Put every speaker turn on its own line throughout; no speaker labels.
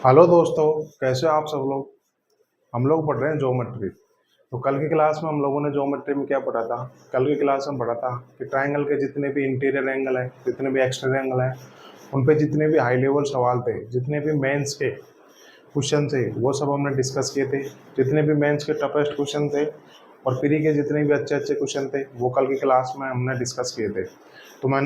Hello दोस्तों, कैसे हो आप सब लोग। हम लोग पढ़ रहे हैं ज्योमेट्री। तो कल की क्लास में हम लोगों ने ज्योमेट्री में क्या पढ़ा था। कल की क्लास में पढ़ा था कि ट्रायंगल के जितने भी इंटीरियर एंगल हैं, जितने भी एक्सटीरियर एंगल हैं, उन पे जितने भी हाई लेवल सवाल थे, जितने भी मेंस के क्वेश्चन थे, वो सब हमने डिस्कस किए थे। जितने भी मेंस के टफेस्ट क्वेश्चन थे और प्री के जितने भी अच्छे अच्छे क्वेश्चन थे, वो कल की क्लास में हमने डिस्कस किए थे। तो मैं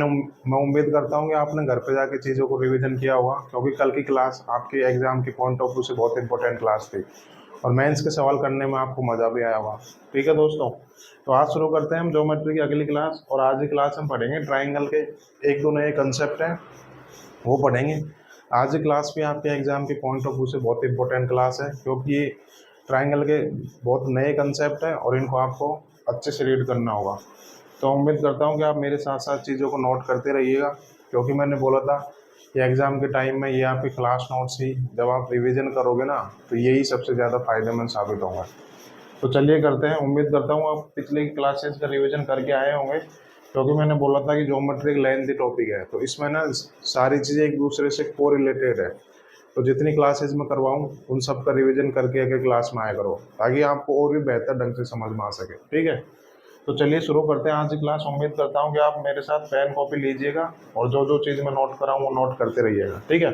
उम्मीद करता हूँ कि आपने घर पे जाके चीज़ों को रिवीजन किया होगा, क्योंकि कल की क्लास आपके एग्जाम के पॉइंट ऑफ व्यू से बहुत इंपॉर्टेंट क्लास थी और मेंस के सवाल करने में आपको मज़ा भी आया होगा। ठीक है दोस्तों, तो आज शुरू करते हैं हम ज्योमेट्री की अगली क्लास। और आज की क्लास हम पढ़ेंगे ट्राइंगल के एक दो नए कंसेप्ट हैं, वो पढ़ेंगे। आज की क्लास भी आपके एग्जाम के पॉइंट ऑफ व्यू से बहुत इंपॉर्टेंट क्लास है, क्योंकि ये ट्राइंगल के बहुत नए कंसेप्ट हैं और इनको आपको अच्छे से रीड करना होगा। तो उम्मीद करता हूँ कि आप मेरे साथ साथ चीज़ों को नोट करते रहिएगा, क्योंकि मैंने बोला था कि एग्ज़ाम के टाइम में ये आपके क्लास नोट्स ही जब आप रिवीजन करोगे ना, तो यही सबसे ज़्यादा फायदेमंद साबित होगा। तो चलिए करते हैं। उम्मीद करता हूँ आप पिछले क्लासेस का रिवीजन करके आए होंगे, क्योंकि मैंने बोला था कि ज्योमेट्री एक लेंथी टॉपिक है, तो इसमें ना सारी चीज़ें एक दूसरे से को रिलेटेड है। तो जितनी क्लासेस में करवाऊँ उन सब का रिवीजन करके अगर क्लास में आया करो, ताकि आपको और भी बेहतर ढंग से समझ में आ सके। ठीक है, तो चलिए शुरू करते हैं आज की क्लास। उम्मीद करता हूँ कि आप मेरे साथ पेन कॉपी लीजिएगा और जो जो चीज़ मैं नोट कराऊँ वो नोट करते रहिएगा। ठीक है,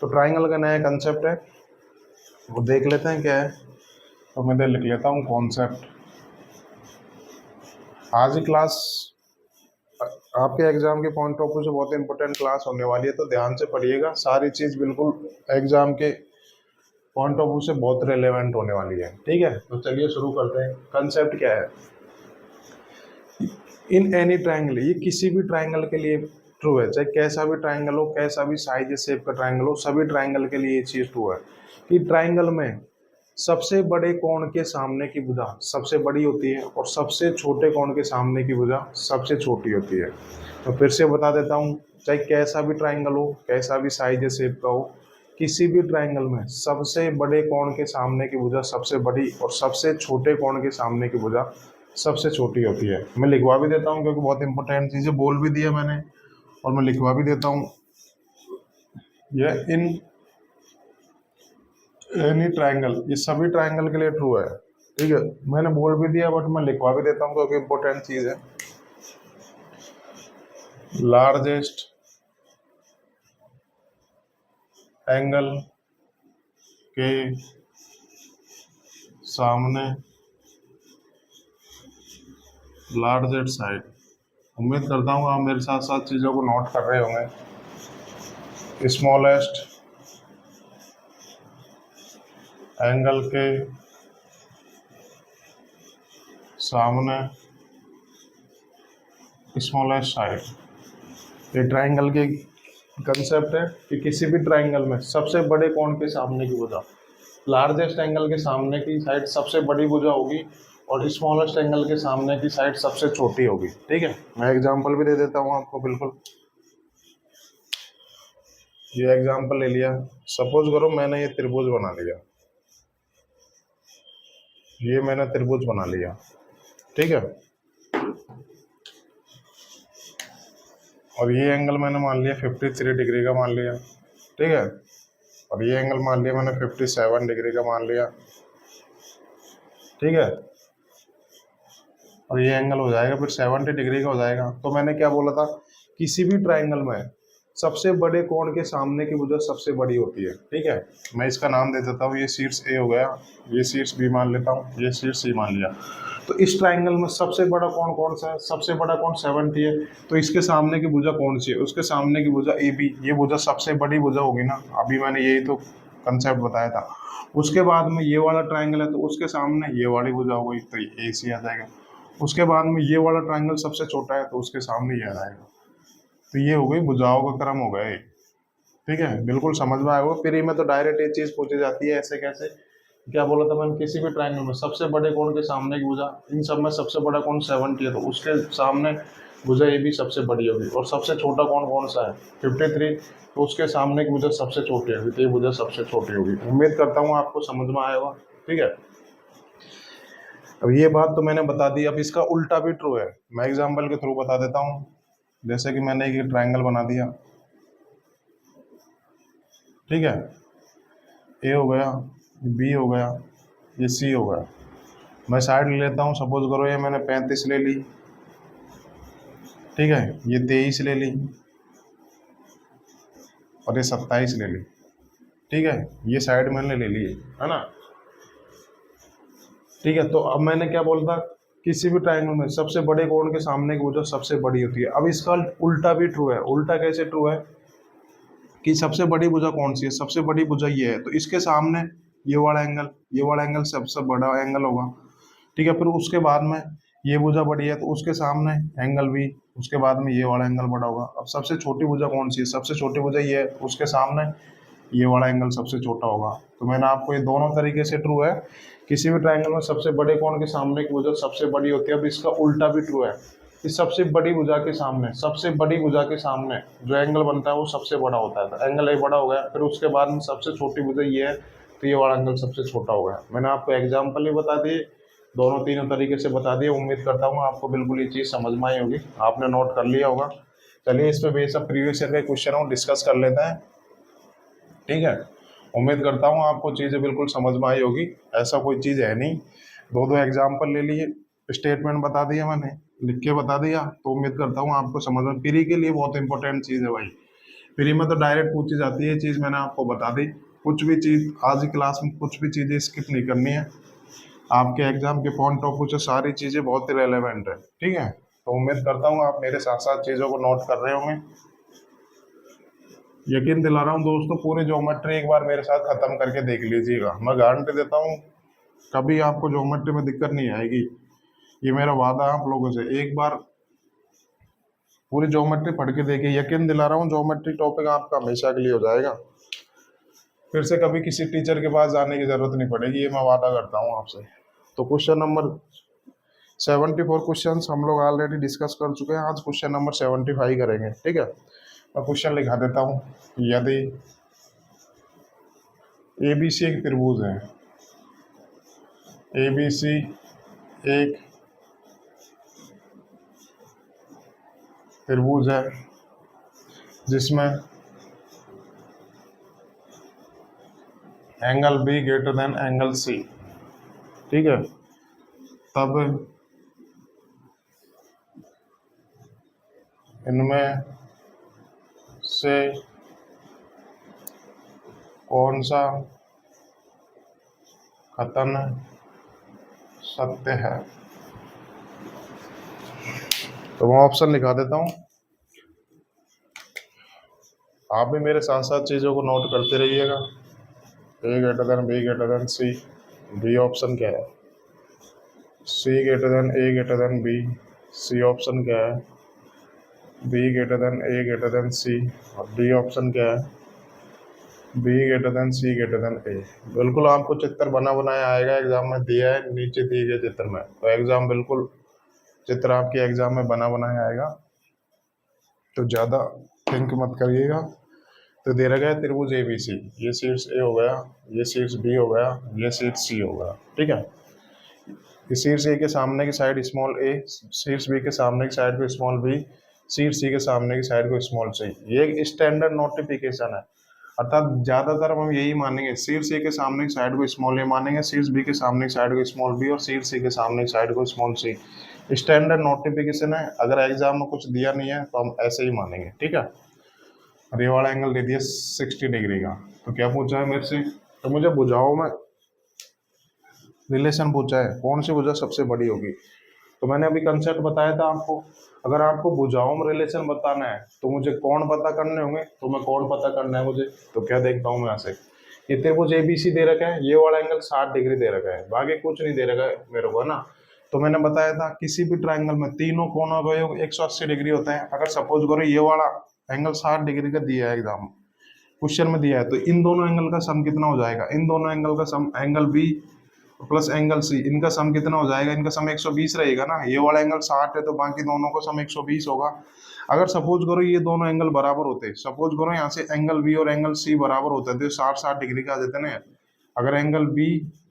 तो ट्राइंगल का नया कंसेप्ट है, वो देख लेते हैं क्या है। तो मैं लिख लेता हूँ कॉन्सेप्ट। आज की क्लास आपके एग्जाम के पॉइंट ऑफ व्यू से बहुत इंपॉर्टेंट क्लास होने वाली है, तो ध्यान से पढ़िएगा। सारी चीज़ बिल्कुल एग्जाम के पॉइंट ऑफ व्यू से बहुत रेलेवेंट होने वाली है। ठीक है, तो चलिए शुरू करते हैं। कंसेप्ट क्या है। इन एनी ट्राइंगल, ये किसी भी ट्राइंगल के लिए ट्रू है, चाहे कैसा भी ट्राइंगल हो, कैसा भी साइज शेप का ट्राइंगल हो, सभी ट्राइंगल के लिए ये चीज़ ट्रू है कि ट्राइंगल में सबसे बड़े कोण के सामने की भुजा सबसे बड़ी होती है और सबसे छोटे कोण के सामने की भुजा सबसे छोटी होती है। तो फिर से बता देता हूँ, चाहे कैसा भी ट्राइंगल हो, कैसा भी साइज शेप का हो, किसी भी ट्राइंगल में सबसे बड़े कोण के सामने की भुजा सबसे बड़ी और सबसे छोटे कोण के सामने की भुजा सबसे छोटी होती है। मैं लिखवा भी देता हूँ, क्योंकि बहुत इंपॉर्टेंट चीज़ें बोल भी दिया मैंने, और मैं लिखवा भी देता हूँ। यह इन एनी ट्राइंगल, ये सभी ट्राइंगल के लिए ट्रू है। ठीक है, मैंने बोल भी दिया बट मैं लिखवा भी देता हूँ, क्योंकि इंपॉर्टेंट चीज़ है। लार्जेस्ट एंगल के सामने लार्जेस्ट साइड। उम्मीद करता हूँ आप मेरे साथ साथ चीज़ों को नोट कर रहे होंगे। स्मॉलेस्ट एंगल के सामने स्मॉलेस्ट साइड, ये ट्राइंगल के कंसेप्ट है कि किसी भी ट्राइंगल में सबसे बड़े कोण के सामने की भुजा, लार्जेस्ट एंगल के सामने की साइड सबसे बड़ी भुजा होगी और स्मॉलेस्ट एंगल के सामने की साइड सबसे छोटी होगी। ठीक है, मैं एग्जांपल भी दे देता हूँ आपको। बिल्कुल, ये एग्जांपल ले लिया। सपोज करो मैंने ये त्रिभुज बना लिया, ये मैंने त्रिभुज बना लिया। ठीक है, और ये एंगल मैंने मान लिया 53 डिग्री का मान लिया। ठीक है, और ये एंगल मान लिया मैंने 57 डिग्री का मान लिया। ठीक है, और ये एंगल हो जाएगा फिर 70 डिग्री का हो जाएगा। तो मैंने क्या बोला था, किसी भी ट्राइंगल में सबसे बड़े कोण के सामने की भुजा सबसे बड़ी होती है। ठीक है, मैं इसका नाम दे देता हूँ, ये शीर्ष ए हो गया, ये शीर्ष बी मान लेता हूँ, ये शीर्ष सी मान लिया। तो इस ट्राइंगल में सबसे बड़ा कोण कौन सा है, सबसे बड़ा कोण 70 है। तो इसके सामने की भुजा कौन सी है, उसके सामने की भुजा ए बी, ये भुजा सबसे बड़ी भुजा होगी ना। अभी मैंने यही तो कंसेप्ट बताया था। उसके बाद में ये वाला ट्राइंगल है, तो उसके सामने ये वाली भुजा हो गई, तो ए सी आ जाएगा। उसके बाद में ये वाला ट्राइंगल सबसे छोटा है, तो उसके सामने ये आ जाएगा। तो ये हो गई भुजाओं का क्रम हो गए। ठीक है, बिल्कुल समझ में आया होगा। प्री में तो डायरेक्ट ये चीज पूछी जाती है, ऐसे कैसे। क्या बोला था मैंने, किसी भी ट्राइंगल में सबसे बड़े कोण के सामने की भुजा, इन सब में सबसे बड़ा कोण 70 है, तो उसके सामने भुजा ये भी सबसे बड़ी होगी। और सबसे छोटा कोण कौन सा है, 53, तो उसके सामने की भुजा सबसे छोटी होगी, तो ये भुजा सबसे छोटी होगी। उम्मीद करता हूँ आपको समझ में आया होगा। ठीक है, अब ये बात तो मैंने बता दी, अब इसका उल्टा भी ट्रू है। मैं एग्जाम्पल के थ्रू बता देता हूँ। जैसे कि मैंने एक ट्राइंगल बना दिया। ठीक है, ए हो गया, बी हो गया, ये सी हो गया। मैं साइड ले लेता हूँ, सपोज करो ये मैंने 35 ले ली, ठीक है, ये 23 ले ली और ये 27 ले ली, ठीक है, ये साइड मैंने ले ली है ना। ठीक है, तो अब मैंने क्या बोलता, किसी भी ट्रायंगल में सबसे बड़े कोण के सामने की भुजा सबसे बड़ी होती है। अब इसका उल्टा भी ट्रू है। उल्टा कैसे ट्रू है कि सबसे बड़ी भुजा कौन सी है, सबसे बड़ी भुजा ये है, तो इसके सामने ये वाला एंगल सबसे बड़ा एंगल होगा, ठीक है। फिर उसके बाद में ये भुजा बड़ी है तो उसके सामने एंगल भी, उसके बाद में ये वाला एंगल बड़ा होगा। अब सबसे छोटी भुजा कौन सी है, सबसे छोटी भुजा ये है, उसके सामने ये वाला एंगल सबसे छोटा होगा। तो मैंने आपको ये दोनों तरीके से ट्रू है, किसी भी ट्रायंगल में सबसे बड़े कोण के सामने की भुजा सबसे बड़ी होती है। अब इसका उल्टा भी ट्रू है कि सबसे बड़ी भुजा के सामने, सबसे बड़ी भुजा के सामने जो एंगल बनता है वो सबसे बड़ा होता है। तो एंगल ए बड़ा हो गया, फिर उसके बाद में सबसे छोटी भुजा ये है तो ये वाला एंगल सबसे छोटा हो गया। मैंने आपको एग्जाम्पल ही बता दिए, दोनों तीनों तरीके से बता दिए। उम्मीद करता हूँ आपको बिल्कुल ये चीज़ समझ में आई होगी, आपने नोट कर लिया होगा। चलिए इस पर बेस ऑफ प्रीवियस ईयर का क्वेश्चन हो डिस्कस कर लेते हैं, ठीक है। उम्मीद करता हूँ आपको चीज़ें बिल्कुल समझ में आई होगी, ऐसा कोई चीज़ है नहीं। दो एग्जाम्पल ले लिए, स्टेटमेंट बता दिया मैंने, लिख के बता दिया, तो उम्मीद करता हूँ आपको समझ में। प्री के लिए बहुत इंपॉर्टेंट चीज़ है भाई, प्री में तो डायरेक्ट पूछी जाती है चीज़, मैंने आपको बता दी। कुछ भी चीज़ आज की क्लास में कुछ भी चीज़ें स्किप नहीं करनी है, आपके एग्जाम के पॉइंट ऑफ व्यू से सारी चीज़ें बहुत ही रेलेवेंट है, ठीक है। तो उम्मीद करता हूँ आप मेरे साथ साथ चीज़ों को नोट कर रहे होंगे। यकीन दिला रहा हूँ दोस्तों, पूरी ज्योमेट्री एक बार मेरे साथ खत्म करके देख लीजिएगा, मैं गारंटी देता हूँ कभी आपको ज्योमेट्री में दिक्कत नहीं आएगी, ये मेरा वादा है आप लोगों से। एक बार पूरी ज्योमेट्री पढ़ के देखिए, यकीन दिला रहा हूँ ज्योमेट्री टॉपिक आपका हमेशा के लिए हो जाएगा, फिर से कभी किसी टीचर के पास जाने की जरूरत नहीं पड़ेगी, ये मैं वादा करता हूँ आपसे। तो क्वेश्चन नंबर 74 क्वेश्चन हम लोग ऑलरेडी डिस्कस कर चुके हैं, आज क्वेश्चन नंबर 75 करेंगे, ठीक है। मैं क्वेश्चन लिखा देता हूँ। यदि ABC एक त्रिभुज है, ABC एक त्रिभुज है जिसमें angle B greater then angle C, ठीक है, तब इनमें से कौन सा कथन सत्य है। तो मैं ऑप्शन लिखा देता हूँ, आप भी मेरे साथ साथ चीज़ों को नोट करते रहिएगा। A greater than B greater than C, B option क्या है, C greater than A greater than B, C option क्या है, B greater than A greater than C, और D ऑप्शन क्या है, B greater than C greater than A। बिल्कुल आपको चित्र बना बनाया आएगा, एग्जाम में दिया है, नीचे दिए गए चित्र में, तो एग्जाम बिल्कुल चित्र आपके एग्जाम में बना बनाया आएगा, तो ज़्यादा थिंक मत करिएगा। तो दे रखा है त्रिभुज ABC, ये शीर्ष A हो गया, ये शीर्ष B हो गया, ये शीर्ष C हो गया, ठीक है। इस शीर्ष A के सामने की साइड स्मॉल a, शीर्ष B के सामने की साइड को स्मॉल b, शीर्ष C के सामने की साइड को स्मॉल c। ये एक स्टैंडर्ड नोटिफिकेशन है, अर्थात ज्यादातर हम यही मानेंगे, शीर्ष A के सामने की साइड को स्मॉल a मानेंगे, शीर्ष B के सामने की साइड को स्मॉल b और शीर्ष C के सामने की साइड को स्मॉल c। स्टैंडर्ड नोटिफिकेशन है, अगर एग्जाम में कुछ दिया नहीं है तो हम ऐसे ही मानेंगे, ठीक है। और ये वाला एंगल दे दिया 60 डिग्री का, तो क्या पूछा है मेरे से, तो मुझे भुजाओं में रिलेशन पूछा है, कौन सी भुजा सबसे बड़ी होगी। तो मैंने अभी कंसेप्ट बताया था आपको, अगर आपको भुजाओं में रिलेशन बताना है तो मुझे कोण पता करने होंगे, तो मैं कोण पता करना है मुझे, तो क्या देखता हूँ मैं यहाँ से, ये त्रिभुज ABC दे रखा है, ये वाला एंगल 60 डिग्री दे रखा है, बाकी कुछ नहीं दे रखा है मेरे को, है ना। तो मैंने बताया था किसी भी ट्रायंगल में तीनों कोणों का योग 180 डिग्री होता है। अगर सपोज करो ये वाला एंगल 60 डिग्री का दिया है, एग्जाम क्वेश्चन में दिया है, तो इन दोनों एंगल का सम कितना हो जाएगा, इन दोनों एंगल का sum angle B plus angle C, इनका सम कितना हो जाएगा, इनका सम 120 रहेगा ना। ये वाला एंगल 60 है तो बाकी दोनों का सम 120 होगा। अगर सपोज करो ये दोनों एंगल बराबर होते, सपोज करो यहाँ से एंगल B और एंगल C बराबर होते थे, 60-60 डिग्री का आ जाते ना। अगर एंगल B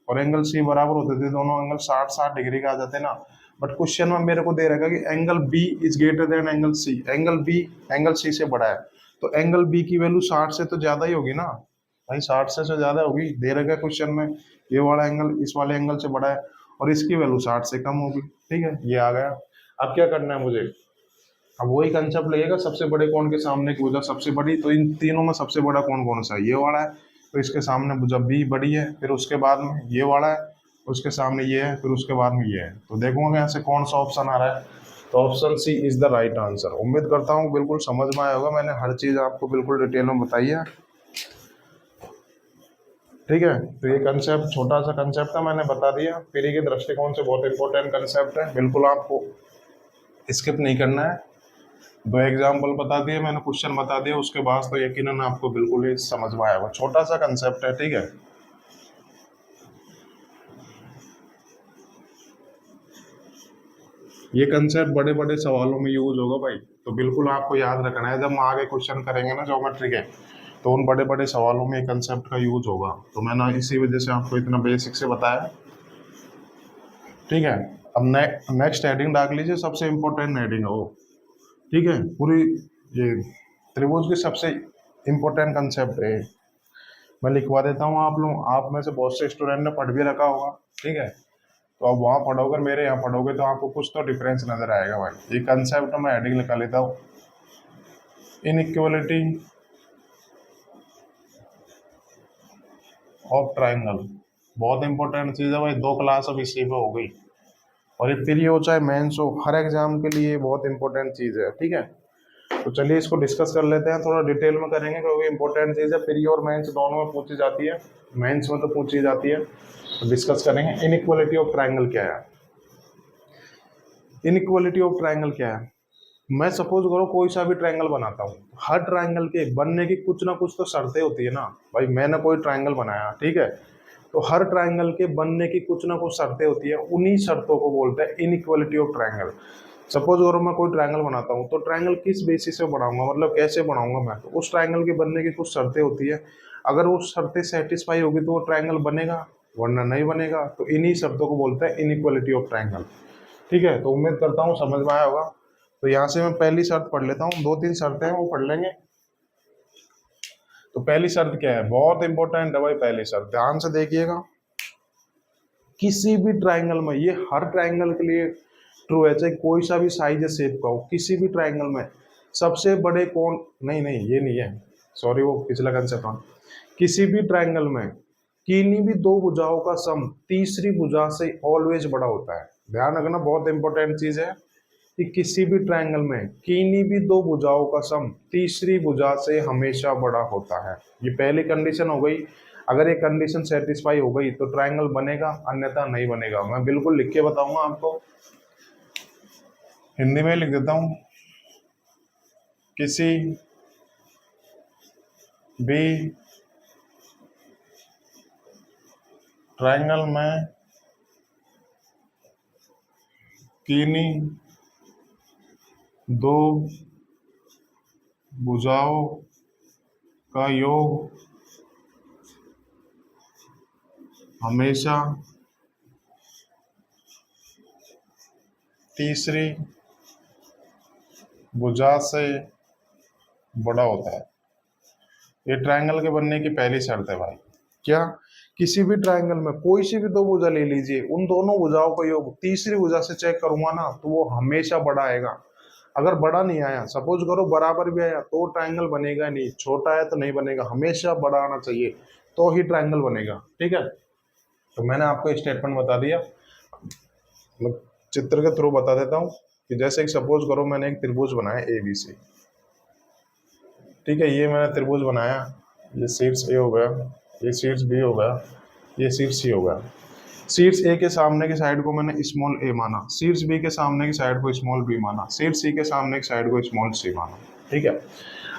और एंगल C बराबर होते थे, दोनों एंगल 60-60 डिग्री का आ जाते ना। बट क्वेश्चन में मेरे को दे रखा कि angle B is greater than angle C, angle B angle C से बड़ा है, तो एंगल B की वैल्यू 60 से तो ज्यादा ही होगी ना। भाई 60 से ज़्यादा होगी, दे रखा है क्वेश्चन में, ये वाला एंगल इस वाले एंगल से बड़ा है और इसकी वैल्यू 60 से कम होगी। ठीक है, ये आ गया। अब क्या करना है मुझे, अब वही कंसेप्ट लगेगा, सबसे बड़े कोण के सामने की भुजा सबसे बड़ी, तो इन तीनों में सबसे बड़ा कोण कौन सा है, ये वाला है, तो इसके सामने भुजा बी बड़ी है, फिर उसके बाद में ये वाला है, उसके सामने ये है, फिर उसके बाद में ये है। तो देखूंगा यहाँ से कौन सा ऑप्शन आ रहा है, तो option C is the right answer. उम्मीद करता हूँ बिल्कुल समझ में आया होगा, मैंने हर चीज़ आपको बिल्कुल डिटेल में बताई है। ठीक है, तो ये कंसेप्ट छोटा सा कंसेप्ट है, मैंने बता दिया, पीढ़ी के दृष्टिकोण से बहुत इंपॉर्टेंट कंसेप्ट है, बिल्कुल आपको स्किप नहीं करना है। दो एग्जाम्पल बता दिए मैंने, क्वेश्चन बता दिया, उसके बाद तो यकीनन आपको बिल्कुल ही समझ में आएगा। छोटा सा कंसेप्ट है, ठीक है। ये कंसेप्ट बड़े बड़े सवालों में यूज होगा भाई, तो बिल्कुल आपको याद रखना है, जब हम आगे क्वेश्चन करेंगे ना ज्योमेट्री के, तो उन बड़े बड़े सवालों में ये कंसेप्ट का यूज होगा। तो मैंने इसी वजह से आपको इतना बेसिक से बताया। ठीक है, अब नेक्स्ट हेडिंग डाल लीजिए, सबसे इम्पोर्टेंट हेडिंग है वो। ठीक है, पूरी ये त्रिभुज की सबसे इम्पोर्टेंट कंसेप्ट है, मैं लिखवा देता हूँ। आप लोग, आप में से बहुत से स्टूडेंट ने पढ़ भी रखा होगा। ठीक है, तो आप वहाँ पढ़ोगे, मेरे यहाँ पढ़ोगे, तो आपको कुछ तो डिफरेंस नजर आएगा भाई। ये कंसेप्ट मैं हेडिंग लिखा लेता हूँ, इनइक्वालिटी ऑफ ट्राइंगल। बहुत इंपॉर्टेंट चीज़ है भाई, दो क्लास अब इसी पे हो गई, और ये प्री हो चाहे मेंस हो, हर एग्जाम के लिए बहुत इंपॉर्टेंट चीज़ है। ठीक है, तो चलिए इसको डिस्कस कर लेते हैं, थोड़ा डिटेल में करेंगे, क्योंकि इंपॉर्टेंट चीज़ है, प्री और मेंस दोनों में पूछी जाती है, मेंस में तो पूछी जाती है। तो डिस्कस करेंगे इनइक्वालिटी ऑफ ट्राइंगल क्या है। इनइक्वालिटी ऑफ ट्राइंगल क्या है, मैं सपोज करो कोई सा भी ट्राइंगल बनाता हूँ, हर ट्राइंगल के बनने की कुछ ना कुछ तो शर्तें होती है ना भाई। मैंने कोई ट्राइंगल बनाया, ठीक है, तो हर ट्राइंगल के बनने की कुछ ना कुछ शर्तें होती है, उन्हीं शर्तों को बोलते हैं इनइक्वालिटी ऑफ ट्राइंगल। सपोज अगर मैं कोई ट्राइंगल बनाता हूँ, तो ट्राइंगल किस बेसिस पे बनाऊंगा, मतलब कैसे बनाऊंगा मैं, तो उस ट्राइंगल के बनने की कुछ शर्तें होती है। अगर वो शर्तें सेटिस्फाई होगी तो वो ट्राइंगल बनेगा, वरना नहीं बनेगा। तो इन्हीं शर्तों को बोलते हैं इनइक्वालिटी ऑफ ट्राइंगल। ठीक है, तो उम्मीद करता हूँ समझ में आया होगा। तो यहाँ से मैं पहली शर्त पढ़ लेता हूँ, दो तीन शर्तें हैं वो पढ़ लेंगे। तो पहली शर्त क्या है, बहुत इंपॉर्टेंट है भाई, पहली शर्त ध्यान से देखिएगा। किसी भी ट्राइंगल में, ये हर ट्राइंगल के लिए ट्रू है, चाहे कोई सा भी साइज या शेप का हो, किसी भी ट्राइंगल में सबसे बड़े कोण, नहीं नहीं ये नहीं है, सॉरी वो पिछला कंसेप्ट था। किसी भी ट्राइंगल में किन्हीं भी दो भुजाओं का सम तीसरी भुजा से ऑलवेज बड़ा होता है। ध्यान रखना, बहुत इंपॉर्टेंट चीज है कि किसी भी ट्राइंगल में किन्हीं भी दो भुजाओं का सम तीसरी भुजा से हमेशा बड़ा होता है। ये पहली कंडीशन हो गई। अगर ये कंडीशन सेटिस्फाई हो गई तो ट्राइंगल बनेगा, अन्यथा नहीं बनेगा। मैं बिल्कुल लिख के बताऊंगा आपको, हिंदी में लिख देता हूं। किसी भी ट्राइंगल में किन्हीं दो भुजाओं का योग हमेशा तीसरी भुजा से बड़ा होता है। ये ट्राइंगल के बनने की पहली शर्त है भाई। क्या, किसी भी ट्राइंगल में कोई सी भी दो भुजा ले लीजिए, उन दोनों भुजाओं का योग तीसरी भुजा से चेक करूंगा ना, तो वो हमेशा बड़ा आएगा। अगर बड़ा नहीं आया, सपोज करो बराबर भी आया, तो ट्राइंगल बनेगा नहीं, छोटा है तो नहीं बनेगा, हमेशा बड़ा आना चाहिए तो ही ट्राइंगल बनेगा। ठीक है, तो मैंने आपको स्टेटमेंट बता दिया, मैं चित्र के थ्रू बता देता हूँ कि जैसे कि सपोज करो मैंने एक त्रिभुज बनाया ABC। ठीक है, ये मैंने त्रिभुज बनाया, ये शीर्ष A हो गया, ये शीर्ष B हो गया, ये शीर्ष C हो गया। शीर्ष A के सामने की साइड को मैंने स्मॉल a माना, शीर्ष B के सामने की साइड को स्मॉल b माना, शीर्ष C के सामने की साइड को स्मॉल c माना। ठीक है,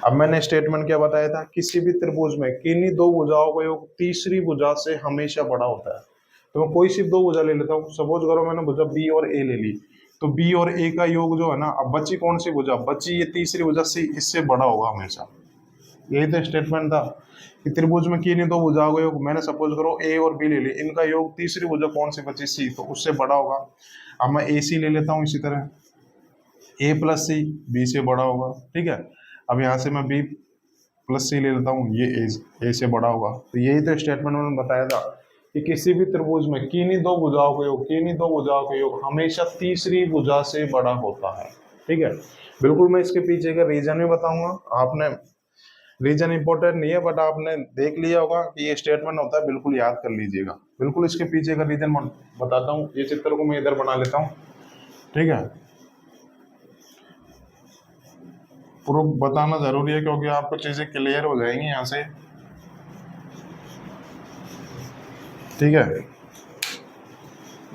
अब मैंने स्टेटमेंट क्या बताया था, किसी भी त्रिभुज में किन्हीं दो भुजाओं का योग तीसरी भुजा से हमेशा बड़ा होता है। तो मैं कोई सिर्फ दो भुजा ले लेता हूँ, सपोज करो मैंने भुजा B और A ले ली, तो B और A का योग जो है ना, अब बची कौन सी भुजा, बची ये तीसरी भुजा C, इससे बड़ा होगा हमेशा। यही तो स्टेटमेंट था कि त्रिभुज में किन्हीं दो भुजाओं का योग, मैंने सपोज करो A और B ले ली, इनका योग तीसरी भुजा कौन सी बची C, तो उससे बड़ा होगा। अब मैं AC ले लेता हूँ, इसी तरह A प्लस C B से बड़ा होगा। ठीक है, अब यहाँ से मैं B प्लस सी ले लेता हूँ, ये ए से बड़ा होगा। तो यही तो स्टेटमेंट मैंने बताया था कि किसी भी त्रिभुज में किन्हीं दो भुजाओं का योग, किन्हीं दो भुजाओं का योग हमेशा तीसरी भुजा से बड़ा होता है। ठीक है, बिल्कुल मैं इसके पीछे का रीजन भी बताऊंगा। आपने रीजन इंपॉर्टेंट नहीं है, बट आपने देख लिया होगा कि ये स्टेटमेंट होता है, बिल्कुल याद कर लीजिएगा। बिल्कुल इसके पीछे का रीजन बताता हूँ। ये चित्र को मैं इधर बना लेता हूँ, ठीक है। प्रूफ बताना जरूरी है क्योंकि आपको चीजें क्लियर हो जाएंगी यहाँ से, ठीक है।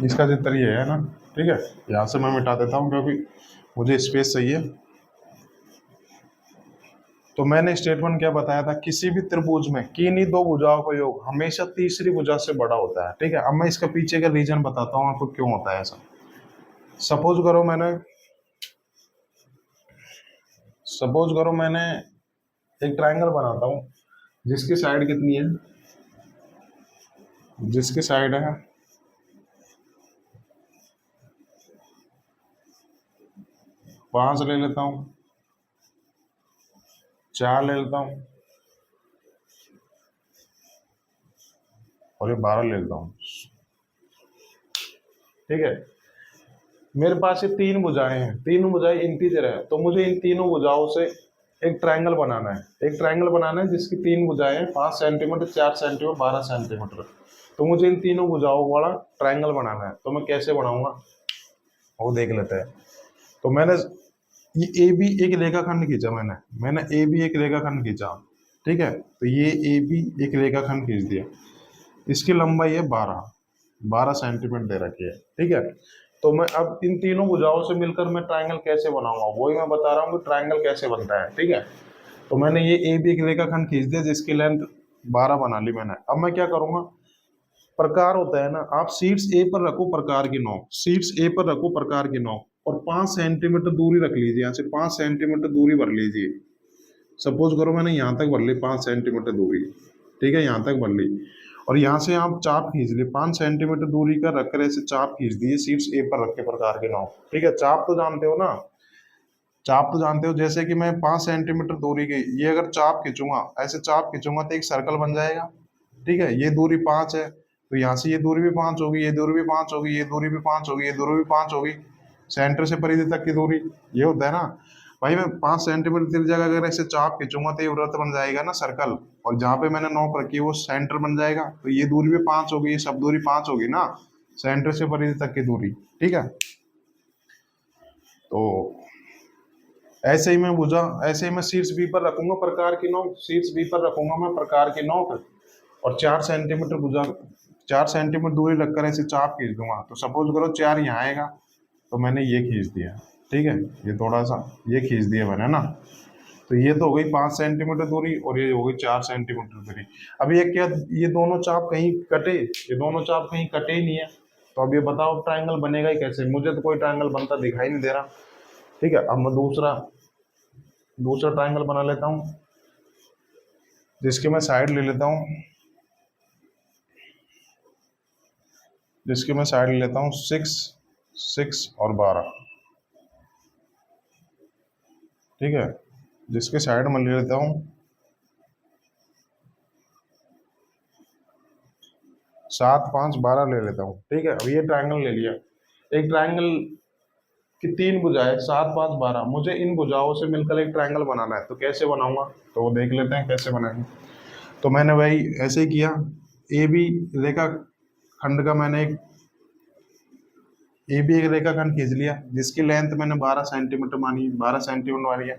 इसका चित्र ये है ना, ठीक है। यहाँ से मैं मिटा देता हूँ क्योंकि मुझे स्पेस चाहिए। तो मैंने स्टेटमेंट क्या बताया था, किसी भी त्रिभुज में किन्हीं दो भुजाओं का योग हमेशा तीसरी भुजा से बड़ा होता है। ठीक है, अब मैं इसका पीछे का रीजन बताता हूँ आपको क्यों होता है ऐसा। सपोज करो मैंने एक ट्रायंगल बनाता हूँ जिसकी साइड कितनी है, जिसकी साइड है 5 ले लेता हूँ, 4 ले लेता हूँ और ये 12 ले लेता हूँ। ठीक है, मेरे पास ये 3 भुजाएं हैं, तीनों भुजाएं इंटीजर है। तो मुझे इन तीनों भुजाओं से एक ट्रायंगल बनाना है, एक ट्रायंगल बनाना है जिसकी 3 भुजाएं हैं, 5 सेंटीमीटर, 4 सेंटीमीटर, 12 सेंटीमीटर। तो मुझे इन तीनों भुजाओं वाला ट्रायंगल बनाना है। तो मैं कैसे बनाऊंगा वो देख लेते हैं। तो मैंने ये ए बी एक रेखाखंड खींचा, मैंने ए बी एक रेखाखंड खींचा, ठीक है। तो ये ए बी एक रेखाखंड खींच दिया, इसकी लंबाई है 12 सेंटीमीटर दे रखी है, ठीक है। तो मैं अब इन तीनों भुजाओं से मिलकर मैं ट्रायंगल कैसे बनाऊंगा वही मैं बता रहा हूँ कि ट्रायंगल कैसे बनता है, ठीक है। तो मैंने ये ए बी एक रेखाखंड खींच दिया जिसकी लेंथ 12 बना ली मैंने। अब मैं क्या करूंगा, प्रकार होता है ना, आप शीट्स ए पर रखो प्रकार की नोक, शीट्स ए पर रखो प्रकार की नोक और 5 सेंटीमीटर दूरी रख लीजिए, यहाँ से 5 सेंटीमीटर दूरी भर लीजिए। सपोज करो मैंने यहाँ तक भर ली 5 सेंटीमीटर दूरी, ठीक है, यहाँ तक भर ली। और यहाँ से आप चाप खींच लिए 5 सेंटीमीटर दूरी का रख कर ऐसे चाप खींच दिए शीट्स ए पर रख के प्रकार के नोक, ठीक है। चाप तो जानते हो ना, चाप तो जानते हो, जैसे कि मैं 5 सेंटीमीटर दूरी की ये अगर चाप खींचूंगा, ऐसे चाप खींचूंगा तो एक सर्कल बन जाएगा, ठीक है। ये दूरी 5 है तो यहाँ से ये दूरी भी 5 होगी, ये दूरी भी 5 होगी, ये दूरी भी 5 होगी, ये दूरी भी 5 होगी, सेंटर से परिधि तक की दूरी ये होता है ना भाई। मैं 5 सेंटीमीटर की जगह अगर ऐसे चाप खींचूंगा तो ये वृत्त बन जाएगा ना, सर्कल। और जहाँ पे मैंने नोक रखी है वो सेंटर बन जाएगा, तो ये दूरी भी 5 होगी, ये सब दूरी 5 होगी ना, सेंटर से परिधि तक की दूरी, ठीक है। तो ऐसे ही मैं भुजा, ऐसे ही मैं शीर्ष बी पर रखूंगा प्रकार की नोक, शीर्ष बी पर रखूंगा मैं प्रकार की नोक और 4 सेंटीमीटर भुजा, 4 सेंटीमीटर दूरी रखकर ऐसे चाप खींच दूंगा। तो सपोज करो 4 यहाँ आएगा तो मैंने ये खींच दिया, ठीक है, ये थोड़ा सा ये खींच दिया मैंने ना। तो ये तो हो गई 5 सेंटीमीटर दूरी और ये हो गई 4 सेंटीमीटर दूरी। अब ये क्या, ये दोनों चाप कहीं कटे, ये दोनों चाप कहीं कटे ही नहीं है। तो अब ये बताओ ट्रायंगल बनेगा ही कैसे, मुझे तो कोई ट्रायंगल बनता दिखाई नहीं दे रहा, ठीक है। अब मैं दूसरा ट्रायंगल बना लेता हूँ जिसकी मैं साइड ले लेता हूँ, जिसकी मैं साइड ले लेता हूँ 6, 6 और 12, ठीक है। जिसके साइड में ले लेता हूँ 7, 5, 12 ले लेता हूँ, ठीक है। अब ये ट्रायंगल ले लिया, एक ट्रायंगल की 3 भुजाएं 7, 5, 12, मुझे इन भुजाओं से मिलकर एक ट्रायंगल बनाना है। तो कैसे बनाऊंगा तो वो देख लेते हैं कैसे बनाएंगे। तो मैंने वही ऐसे ही किया, ए बी रेखा खंड का मैंने एक रेखाखंड खींच लिया जिसकी लेंथ मैंने 12 सेंटीमीटर मानी, 12 सेंटीमीटर मानी है।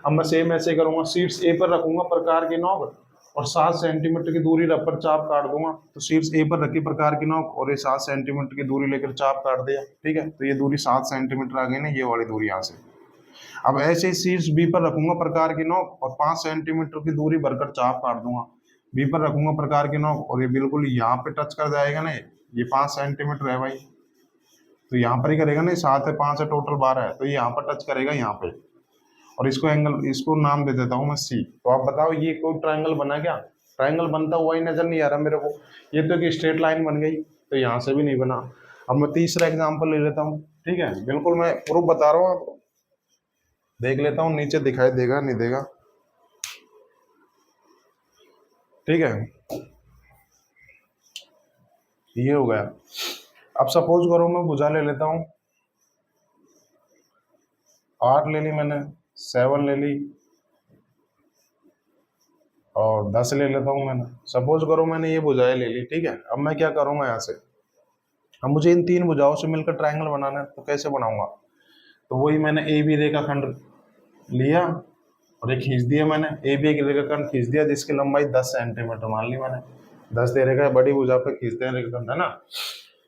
अब मैं सेम ऐसे करूंगा, शीट्स ए पर रखूंगा प्रकार की नोक और 7 सेंटीमीटर की दूरी रख कर चाप काट दूंगा। तो शीट्स ए पर रखी प्रकार की नोक और ये 7 सेंटीमीटर की दूरी लेकर चाप काट दिया, ठीक है। तो ये दूरी 7 सेंटीमीटर आ गई ना, ये वाली दूरी यहाँ से। अब ऐसे ही शीट्स बी पर रखूंगा प्रकार की नोक और 5 सेंटीमीटर की दूरी भरकर चाप काट दूंगा। बी पर रखूंगा प्रकार की नोक और ये बिल्कुल यहाँ पे टच कर जाएगा ना, ये 5 सेंटीमीटर है भाई, तो यहाँ पर ही करेगा ना, 7 है 5 है टोटल 12 है, तो ये यहाँ पर टच करेगा यहाँ पे। और इसको एंगल, इसको नाम दे देता हूँ मैं सी। तो आप बताओ ये कोई ट्रायंगल बना क्या, ट्रायंगल बनता हुआ ही नजर नहीं आ रहा मेरे को, ये तो एक स्ट्रेट लाइन बन गई, तो यहाँ से भी नहीं बना। अब मैं तीसरा एग्जाम्पल ले लेता हूँ, ठीक है, बिल्कुल मैं प्रूफ बता रहा हूँ, देख लेता हूँ नीचे दिखाई देगा नहीं देगा। ठीक है, ये हो गया। अब सपोज करो मैं भुजा ले लेता हूँ, 8 ले ली मैंने, 7 ले ली और 10 ले लेता हूँ मैंने। सपोज करो मैंने ये भुजाएं ले ली, ठीक है। अब मैं क्या करूंगा यहाँ से, अब मुझे इन 3 भुजाओं से मिलकर ट्रायंगल बनाना है, तो कैसे बनाऊंगा? तो वही मैंने ए बी रेखाखंड लिया और एक खींच दिया मैंने, ए बी एक रेखाखंड खींच दिया जिसकी लंबाई 10 सेंटीमीटर मान ली मैंने। 10 दे रेखा बड़ी भुजा पे खींचते हैं रेखाखंड, है ना।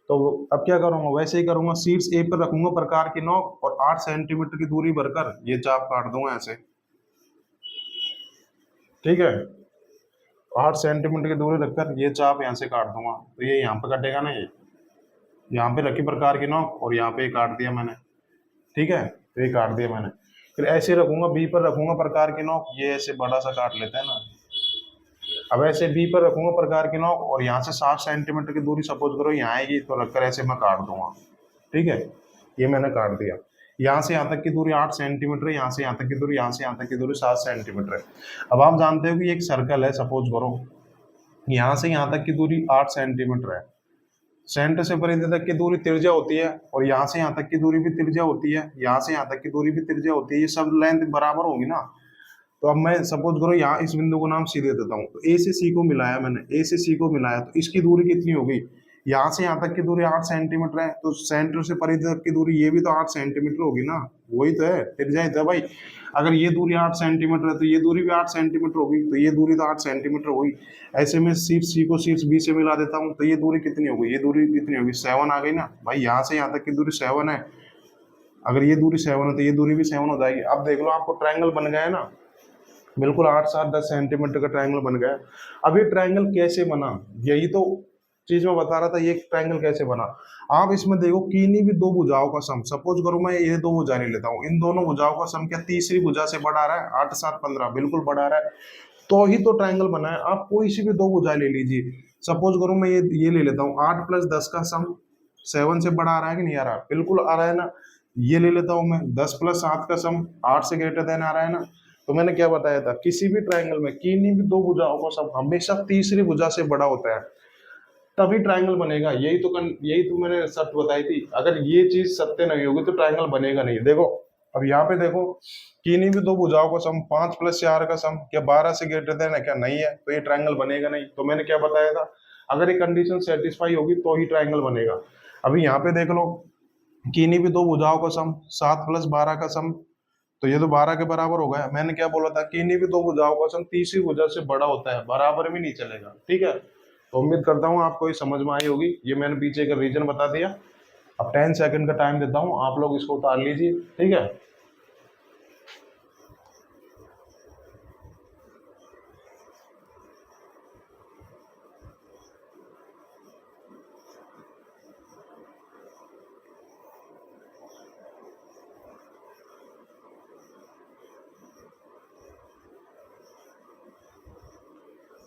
तो अब क्या करूंगा, वैसे ही करूंगा, शीर्ष ए पर रखूंगा प्रकार की नोक और 8 सेंटीमीटर की दूरी भरकर ये चाप काट दूंगा ऐसे, ठीक है। 8 सेंटीमीटर की दूरी रखकर ये चाप यहाँ से काट दूंगा, तो ये यहाँ पे कटेगा ना, ये यहाँ पे रखी प्रकार की नोक और यहाँ पे काट दिया मैंने, ठीक है। तो ये काट दिया मैंने, फिर ऐसे रखूंगा, बी पर रखूंगा प्रकार की नोक, ये ऐसे बड़ा सा काट लेते हैं ना। अब ऐसे बी पर रखूंगा प्रकार की नोक और यहाँ से 7 सेंटीमीटर की दूरी सपोज करो यहाँ आएगी, तो रखकर ऐसे मैं काट दूंगा, ठीक है। ये मैंने काट दिया। यहाँ से यहाँ तक की दूरी 8 सेंटीमीटर है, यहाँ से यहाँ तक की दूरी, यहाँ से यहाँ तक की दूरी 7 सेंटीमीटर है। अब आप जानते हो कि एक सर्कल है, सपोज करो यहाँ से यहाँ तक की दूरी 8 सेंटीमीटर है, सेंटर से परिधि तक की दूरी त्रिज्या होती है और यहाँ से यहाँ तक की दूरी भी त्रिज्या होती है, यहाँ से यहाँ तक की दूरी भी त्रिज्या होती है, ये सब लेंथ बराबर होगी ना। तो अब मैं सपोज करो यहाँ इस बिंदु को नाम सी दे देता हूँ, तो ए से सी को मिलाया मैंने, ए से सी को मिलाया, तो इसकी दूरी कितनी होगी, यहाँ से यहाँ तक की दूरी 8 सेंटीमीटर है, तो सेंटर से परिधि तक की दूरी ये भी तो 8 सेंटीमीटर होगी ना, वही तो है, त्रिज्या ही तो है भाई। अगर ये दूरी 8 सेंटीमीटर है तो ये दूरी भी 8 सेंटीमीटर होगी, तो ये दूरी तो 8 सेंटीमीटर होगी। ऐसे में शीर्ष सी को शीर्ष बी से मिला देता हूँ, तो ये दूरी कितनी होगी, ये दूरी कितनी होगी, 7 आ गई ना भाई। यहाँ से यहाँ तक की दूरी 7 है, अगर ये दूरी 7 है तो ये दूरी भी 7 हो जाएगी। अब देख लो आपको ट्रायंगल बन गया है ना, बिल्कुल 8 7 10 सेंटीमीटर का ट्रायंगल बन गया। अब ये ट्रायंगल कैसे बना, यही तो चीज मैं बता रहा था, ये ट्रायंगल कैसे बना। आप इसमें देखो, किन्हीं भी दो भुजाओं का सम, सपोज करो मैं ये दो भुजा ले लेता हूँ, इन दोनों भुजाओं का सम क्या तीसरी भुजा से बढ़ा रहा है, 8 7 15 बिल्कुल बढ़ा रहा है, तो ही तो ट्रायंगल बना है। आप कोई सी भी दो भुजा ले लीजिए, सपोज करो मैं ये ले लेता हूँ, 8 + 10 का सम 7 से बड़ा आ रहा है कि नहीं आ रहा, बिल्कुल आ रहा है ना। ये ले लेता हूँ मैं, 10 + 7 का सम 8 से ग्रेटर देन आ रहा है ना। तो मैंने क्या बताया था, किसी भी ट्रायंगल में किन्हीं भी दो भुजाओं का सम हमेशा तीसरी भुजा से बड़ा होता है, तभी ट्रायंगल बनेगा। यही तो मैंने शर्त बताई थी, अगर ये चीज सत्य नहीं होगी तो ट्रायंगल बनेगा नहीं। देखो अब यहाँ पे देखो, किन्हीं भी दो भुजाओं का सम 5 + 4 का सम क्या 12 से ग्रेटर देन है क्या, नहीं है, तो ये ट्रायंगल बनेगा नहीं। तो मैंने क्या बताया था, अगर ये कंडीशन सेटिस्फाई होगी तो ही ट्रायंगल बनेगा। अभी यहाँ पे देख लो, किन्हीं भी दो भुजाओं का सम 7 + 12 का सम, तो ये तो 12 के बराबर हो गया। मैंने क्या बोला था, किन्हीं भी दो भुजाओं का सम तीसरी भुजा से बड़ा होता है, बराबर भी नहीं चलेगा, ठीक है। तो उम्मीद करता हूँ आपको ये समझ में आई होगी, ये मैंने पीछे का रीजन बता दिया। अब 10 सेकंड का टाइम देता हूँ, आप लोग इसको उतार लीजिए, ठीक है।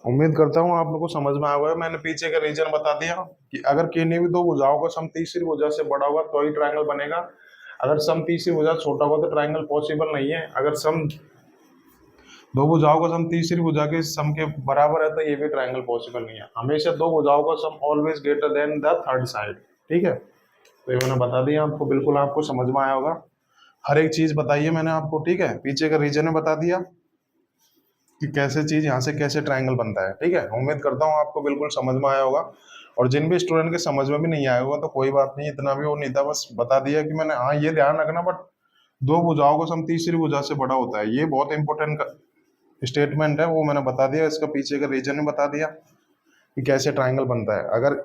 उम्मीद करता हूँ आप लोगों को समझ में आ गया। मैंने पीछे का रीजन बता दिया कि अगर किन्हीं भी दो भुजाओं का सम तीसरी भुजा से बड़ा होगा तो ही ट्रायंगल बनेगा, अगर सम तीसरी भुजा छोटा होगा तो ट्रायंगल पॉसिबल नहीं है। अगर सम दो भुजाओं का सम तीसरी भुजा के सम के बराबर है तो ये भी ट्रायंगल पॉसिबल नहीं है। हमेशा दो भुजाओं का sum always greater than the third side, ठीक है। तो ये मैंने बता दिया आपको, बिल्कुल आपको समझ में आया होगा। हर एक चीज बताइए मैंने आपको, ठीक है। पीछे का रीजन बता दिया कि कैसे चीज यहाँ से कैसे ट्रायंगल बनता है, ठीक है। उम्मीद करता हूँ आपको बिल्कुल समझ में आया होगा, और जिन भी स्टूडेंट के समझ में भी नहीं आया होगा तो कोई बात नहीं, इतना भी वो नहीं था, बस बता दिया कि मैंने, हाँ ये ध्यान रखना बट दो भुजाओं का सम तीसरी भुजा से बड़ा होता है, ये बहुत इंपॉर्टेंट स्टेटमेंट है, वो मैंने बता दिया। इसका पीछे का रीजन भी बता दिया कि कैसे ट्रायंगल बनता है। अगर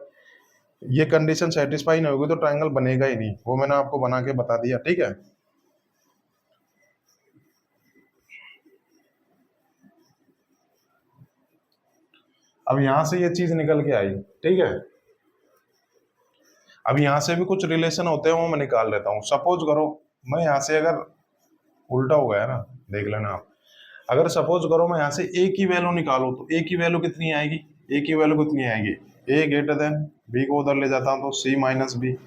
ये कंडीशन सेटिस्फाई नहीं होगी तो ट्रायंगल बनेगा ही नहीं, वो मैंने आपको बना के बता दिया, ठीक है। अब यहां से ये चीज निकल के आई, ठीक है। अब यहां से भी कुछ रिलेशन होते हैं, वो मैं निकाल लेता हूँ। सपोज करो मैं यहाँ से, अगर उल्टा हो गया ना, देख लेना आप। अगर सपोज करो मैं यहाँ से ए की वैल्यू निकालू तो ए की वैल्यू कितनी आएगी, ए की वैल्यू कितनी आएगी, ए ग्रेटर देन बी को उधर ले जाता हूँ तो सी माइनस बी,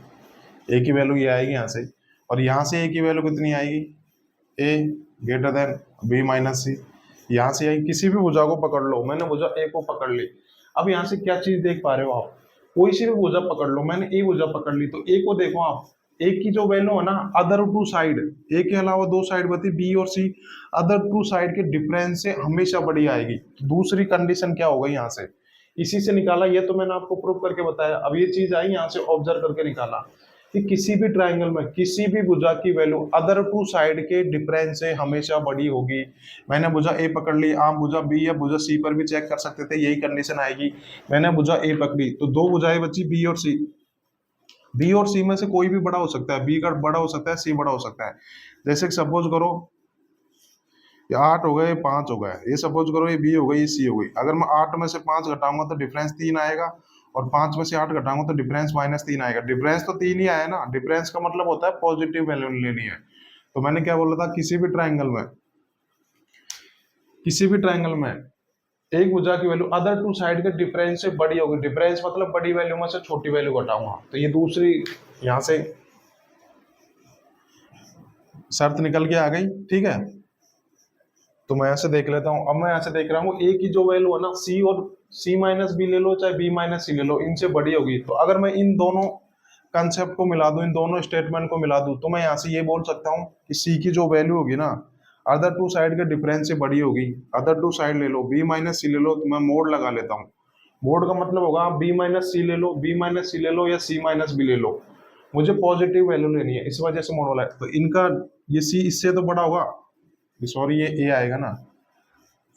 ए की वैल्यू ये आएगी यहाँ से। और यहाँ से ए की वैल्यू कितनी आएगी, ए ग्रेटर देन बी माइनस सी, यहाँ से यही किसी भी भुजा को पकड़ लो, मैंने भुजा ए को पकड़ ली। अब यहाँ से क्या चीज देख पा रहे हो आप, कोई सी भी भुजा पकड़ लो, मैंने ए भुजा पकड़ ली, तो ए को देखो आप, ए की जो वैल्यू है ना अदर टू साइड, ए के अलावा दो साइड बची बी और सी, अदर टू साइड के डिफरेंस से हमेशा बड़ी आएगी। तो दूसरी कंडीशन क्या होगा यहाँ से, इसी से निकाला, ये तो मैंने आपको प्रूव करके बताया। अब ये चीज आई यहाँ से ऑब्जर्व करके निकाला कि किसी भी ट्राइंगल में किसी भी भुजा की वैल्यू अदर टू साइड के डिफरेंस से हमेशा बड़ी होगी। मैंने भुजा ए पकड़ ली, आप भुजा बी या भुजा सी पर भी चेक कर सकते थे, यही कंडीशन आएगी। मैंने भुजा ए पकड़ी तो दो भुजाएं बची बी और सी, बी और सी में से कोई भी बड़ा हो सकता है, बी का बड़ा हो सकता है, सी बड़ा हो सकता है। जैसे सपोज करो ये 8 हो गए, ये 5 हो गए, ये सपोज करो ये बी हो गई, ये सी हो गई। अगर मैं 8 में से 5 घटाऊंगा तो डिफरेंस 3 आएगा, और 5 में से 8 घटाऊंगा तो डिफरेंस -3 आएगा। डिफरेंस तो 3 ही आया ना, डिफरेंस का मतलब होता है पॉजिटिव वैल्यू लेनी है। तो मैंने क्या बोला था, किसी भी ट्राइंगल में, किसी भी ट्राइंगल में एक भुजा की वैल्यू अदर टू साइड के डिफरेंस से बड़ी होगी। डिफरेंस मतलब बड़ी वैल्यू में से छोटी वैल्यू घटाऊंगा, तो ये दूसरी यहां से शर्त निकल के आ गई। ठीक है, तो मैं ऐसे देख लेता हूं। अब मैं ऐसे देख रहा हूँ ए की जो वैल्यू है ना, सी और सी माइनस बी ले लो, चाहे बी माइनस सी ले लो, इनसे बड़ी होगी। तो अगर मैं इन दोनों कंसेप्ट को मिला दूं, इन दोनों स्टेटमेंट को मिला दूं, तो मैं यहाँ से ये बोल सकता हूँ कि सी की जो वैल्यू होगी ना अदर टू साइड के डिफरेंस से बड़ी होगी। अदर टू साइड ले लो, बी माइनस सी ले लो, तो मैं मोड लगा लेता हूँ। मोड का मतलब होगा बी माइनस सी ले लो, बी माइनस सी ले लो, या सी माइनस बी ले लो, मुझे पॉजिटिव वैल्यू लेनी है, इस वजह से मोड वाला है। तो इनका ये सी इससे तो बड़ा होगा, सॉरी ये ए आएगा ना,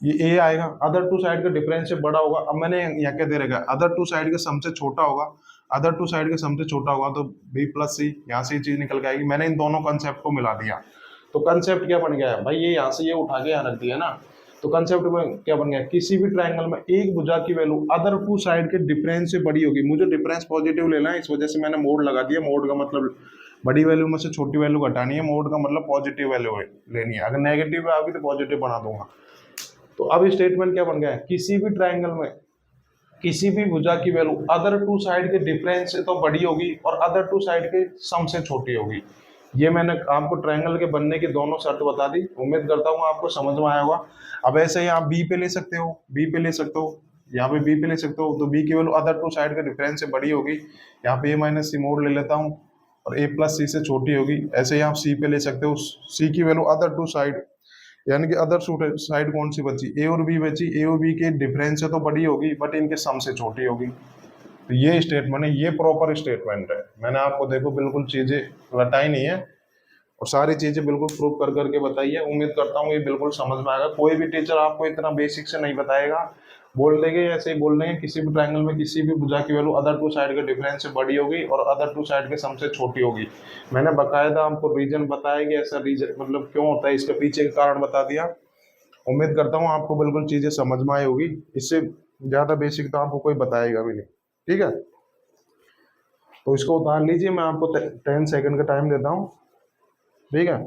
ये ए आएगा, अदर टू साइड के डिफरेंस से बड़ा होगा। अब मैंने यहाँ क्या दे रखा है, अदर टू साइड के सम से छोटा होगा, अदर टू साइड के सम से छोटा होगा, तो बी प्लस सी, यहाँ से ये चीज निकल के आएगी। मैंने इन दोनों कंसेप्ट को मिला दिया, तो कंसेप्ट क्या बन गया है भाई, ये यहाँ से ये उठा के यहाँ रख दिया ना, तो कंसेप्ट में क्या बन गया, किसी भी ट्राइंगल में एक भुजा की वैल्यू अदर टू साइड के डिफरेंस से बड़ी होगी। मुझे डिफरेंस पॉजिटिव लेना है, इस वजह से मैंने मोड लगा दिया। मोड का मतलब बड़ी वैल्यू में से छोटी वैल्यू घटानी है, मोड का मतलब पॉजिटिव वैल्यू लेनी है। अगर नेगेटिव आ गई तो पॉजिटिव बना दूंगा। तो अब स्टेटमेंट क्या बन गया है, किसी भी ट्राइंगल में किसी भी भुजा की वैल्यू अदर टू साइड के डिफरेंस से तो बड़ी होगी और अदर टू साइड के सम से छोटी होगी। ये मैंने आपको ट्राइंगल के बनने की दोनों शर्त बता दी, उम्मीद करता हूँ आपको समझ में आया होगा। अब ऐसे ही आप बी पे ले सकते हो, बी पे ले सकते हो, यहाँ पे बी पे ले सकते हो, तो बी की वैल्यू अदर टू साइड के डिफरेंस से बड़ी होगी, यहाँ पे ए माइनस सी मोड ले लेता हूँ, और ए प्लस सी से छोटी होगी। ऐसे ही आप सी पे ले सकते हो, सी की वैल्यू अदर टू साइड, यानी कि अदर साइड कौन सी बची, ए और बी बची, ए और बी के डिफरेंस से तो बड़ी होगी बट इनके सम से छोटी होगी। तो ये स्टेटमेंट है, ये प्रॉपर स्टेटमेंट है। मैंने आपको देखो बिल्कुल चीजें रटाई नहीं है, और सारी चीजें बिल्कुल प्रूव कर करके बताई है। उम्मीद करता हूँ ये बिल्कुल समझ में आएगा। कोई भी टीचर आपको इतना बेसिक से नहीं बताएगा, बोल देंगे ऐसे ही बोल देंगे किसी भी ट्राइंगल में किसी भी भुजा की वैल्यू अदर टू साइड के डिफरेंस से बड़ी होगी और अदर टू साइड के सम से छोटी होगी। मैंने बकायदा आपको रीजन बताया कि ऐसा रीजन मतलब क्यों होता है, इसके पीछे का कारण बता दिया। उम्मीद करता हूँ आपको बिल्कुल चीजें समझ में आई होगी, इससे ज्यादा बेसिक तो आपको कोई बताएगा भी नहीं। ठीक है, तो इसको उतार लीजिए, मैं आपको 10 सेकंड का टाइम देता हूँ। ठीक है,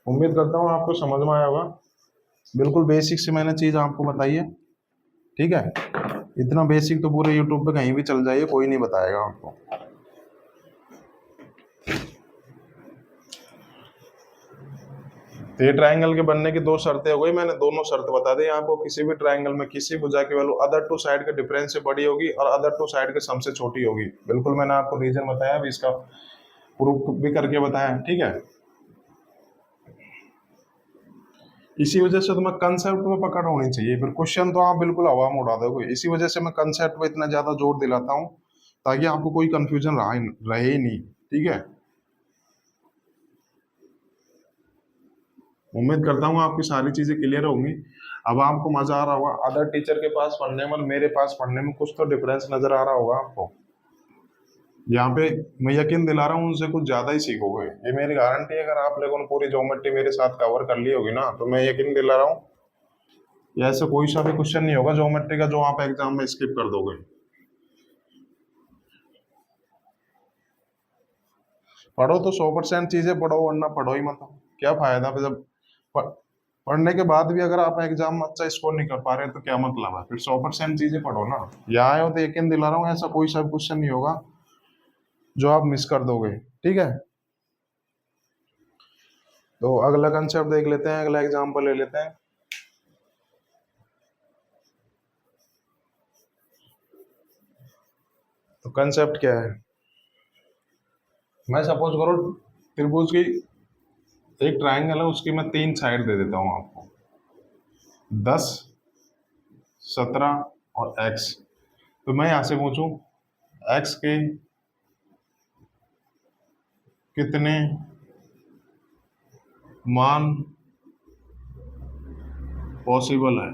उम्मीद करता हूँ आपको समझ में आया होगा। बिल्कुल बेसिक से मैंने चीज आपको बताई है। ठीक है, इतना बेसिक तो पूरे यूट्यूब पे कहीं भी चल जाइए, कोई नहीं बताएगा आपको। तो ये ट्राइंगल के बनने की दो शर्तें हो गई, मैंने दोनों शर्त बता दी आपको। किसी भी ट्राइंगल में किसी भुजा की वैल्यू अदर टू साइड के डिफरेंस से बड़ी होगी और अदर टू साइड के सम से छोटी होगी। बिल्कुल मैंने आपको रीजन बताया, अभी इसका प्रूफ भी करके बताया। ठीक है, इसी वजह से तो मैं कंसेप्ट में पकड़ होनी चाहिए, फिर क्वेश्चन तो आप बिल्कुल हवा में उड़ा दोगे। इसी वजह से मैं कंसेप्ट पे इतना ज्यादा जोर दिलाता हूँ, ताकि आपको कोई कंफ्यूजन रहे ही नहीं। ठीक है, उम्मीद करता हूँ आपकी सारी चीजें क्लियर होंगी। अब आपको मजा आ रहा होगा, अदर टीचर के पास पढ़ने में मेरे पास पढ़ने में कुछ तो डिफरेंस नजर आ रहा होगा आपको। यहाँ पे मैं यकीन दिला रहा हूँ उनसे कुछ ज्यादा ही सीखोगे, ये मेरी गारंटी है। अगर आप लोगों ने पूरी ज्योमेट्री मेरे साथ कवर कर ली होगी ना, तो मैं यकीन दिला रहा हूँ ये ऐसा कोई सा भी क्वेश्चन नहीं होगा ज्योमेट्री का जो आप एग्जाम में स्किप कर दोगे। पढ़ो तो 100% चीजें पढ़ो, वरना पढ़ो ही मत। क्या फायदा फिर जब पढ़ने के बाद भी अगर आप एग्जाम में अच्छा स्कोर नहीं कर पा रहे हैं तो क्या मतलब है? फिर 100% चीजें पढ़ो ना। यहाँ आए हो तो यकीन दिला रहा हूँ ऐसा कोई सब क्वेश्चन नहीं होगा जो आप मिस कर दोगे, ठीक है। तो अगला कंसेप्ट देख लेते हैं, अगला एग्जाम्पल ले लेते हैं। तो कंसेप्ट क्या है, मैं सपोज करो त्रिभुज की एक ट्राइंगल है, उसकी मैं 3 साइड दे देता हूं आपको, 10, 17 और x। तो मैं यहां से पूछूं x के कितने मान पॉसिबल है।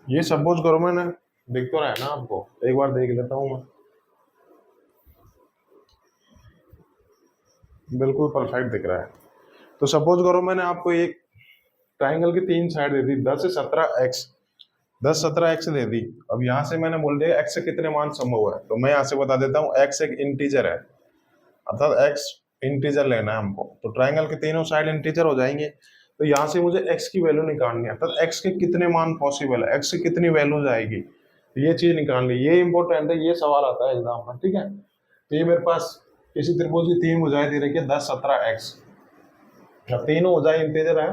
ये सपोज करो, मैंने दिख तो रहा है ना आपको, एक बार देख लेता हूं मैं, बिल्कुल परफेक्ट दिख रहा है। तो सपोज करो मैंने आपको एक ट्राइंगल की 3 साइड दे दी, 10 से 17 x, 10 17 x दे दी। अब यहाँ से मैंने बोल दिया x से कितने मान संभव है, तो मैं यहाँ से बता देता हूँ x एक इंटीजर है, अर्थात x इंटीजर लेना है हमको। तो ट्राइंगल के तीनों साइड इंटीजर हो जाएंगे। तो यहाँ से मुझे x की वैल्यू निकालनी है, अर्थात x के कितने मान पॉसिबल है, x से कितनी वैल्यू जाएगी, तो ये चीज निकालनी, ये इंपॉर्टेंट है, ये सवाल आता है एग्जाम में, ठीक है। तो ये मेरे पास किसी त्रिभुज की 3 भुजाएं दे रखी है, 10 17 x, जब तीनों भुजाएं इंटीजर है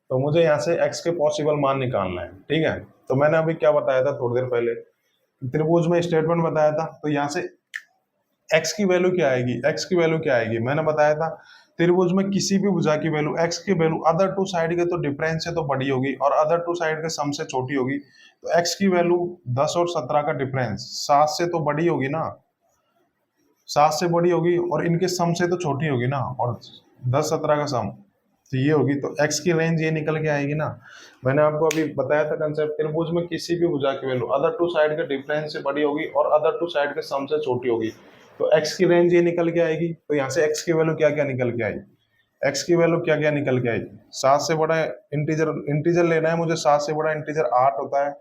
तो मुझे यहाँ से x के पॉसिबल मान निकालना है, ठीक है। तो मैंने अभी क्या बताया था थोड़ी देर पहले, त्रिभुज में स्टेटमेंट बताया था। तो यहाँ से x की वैल्यू क्या आएगी, x की वैल्यू क्या आएगी, मैंने बताया था त्रिभुज में किसी भी भुजा की वैल्यू, x की वैल्यू अदर टू साइड के तो डिफरेंस से तो बड़ी होगी और अदर टू साइड के सम से छोटी होगी। तो x की वैल्यू 10 और 17 का डिफरेंस 7 से तो बड़ी होगी ना, 7 से बड़ी होगी, और इनके सम से तो छोटी होगी ना, और 10 17 का सम तो ये होगी। तो x की रेंज ये निकल के आएगी ना। मैंने आपको अभी बताया था कंसेप्ट, त्रिभुज में किसी भी भुजा की वैल्यू अदर टू साइड के डिफरेंस से बड़ी होगी और अदर टू साइड के सम से छोटी होगी, तो x की रेंज ये निकल के आएगी। तो यहाँ से x की वैल्यू क्या क्या निकल के आई, x की वैल्यू क्या क्या निकल के आई, 7 से बड़ा इंटीजर लेना है मुझे, 7 से बड़ा इंटीजर 8 होता है,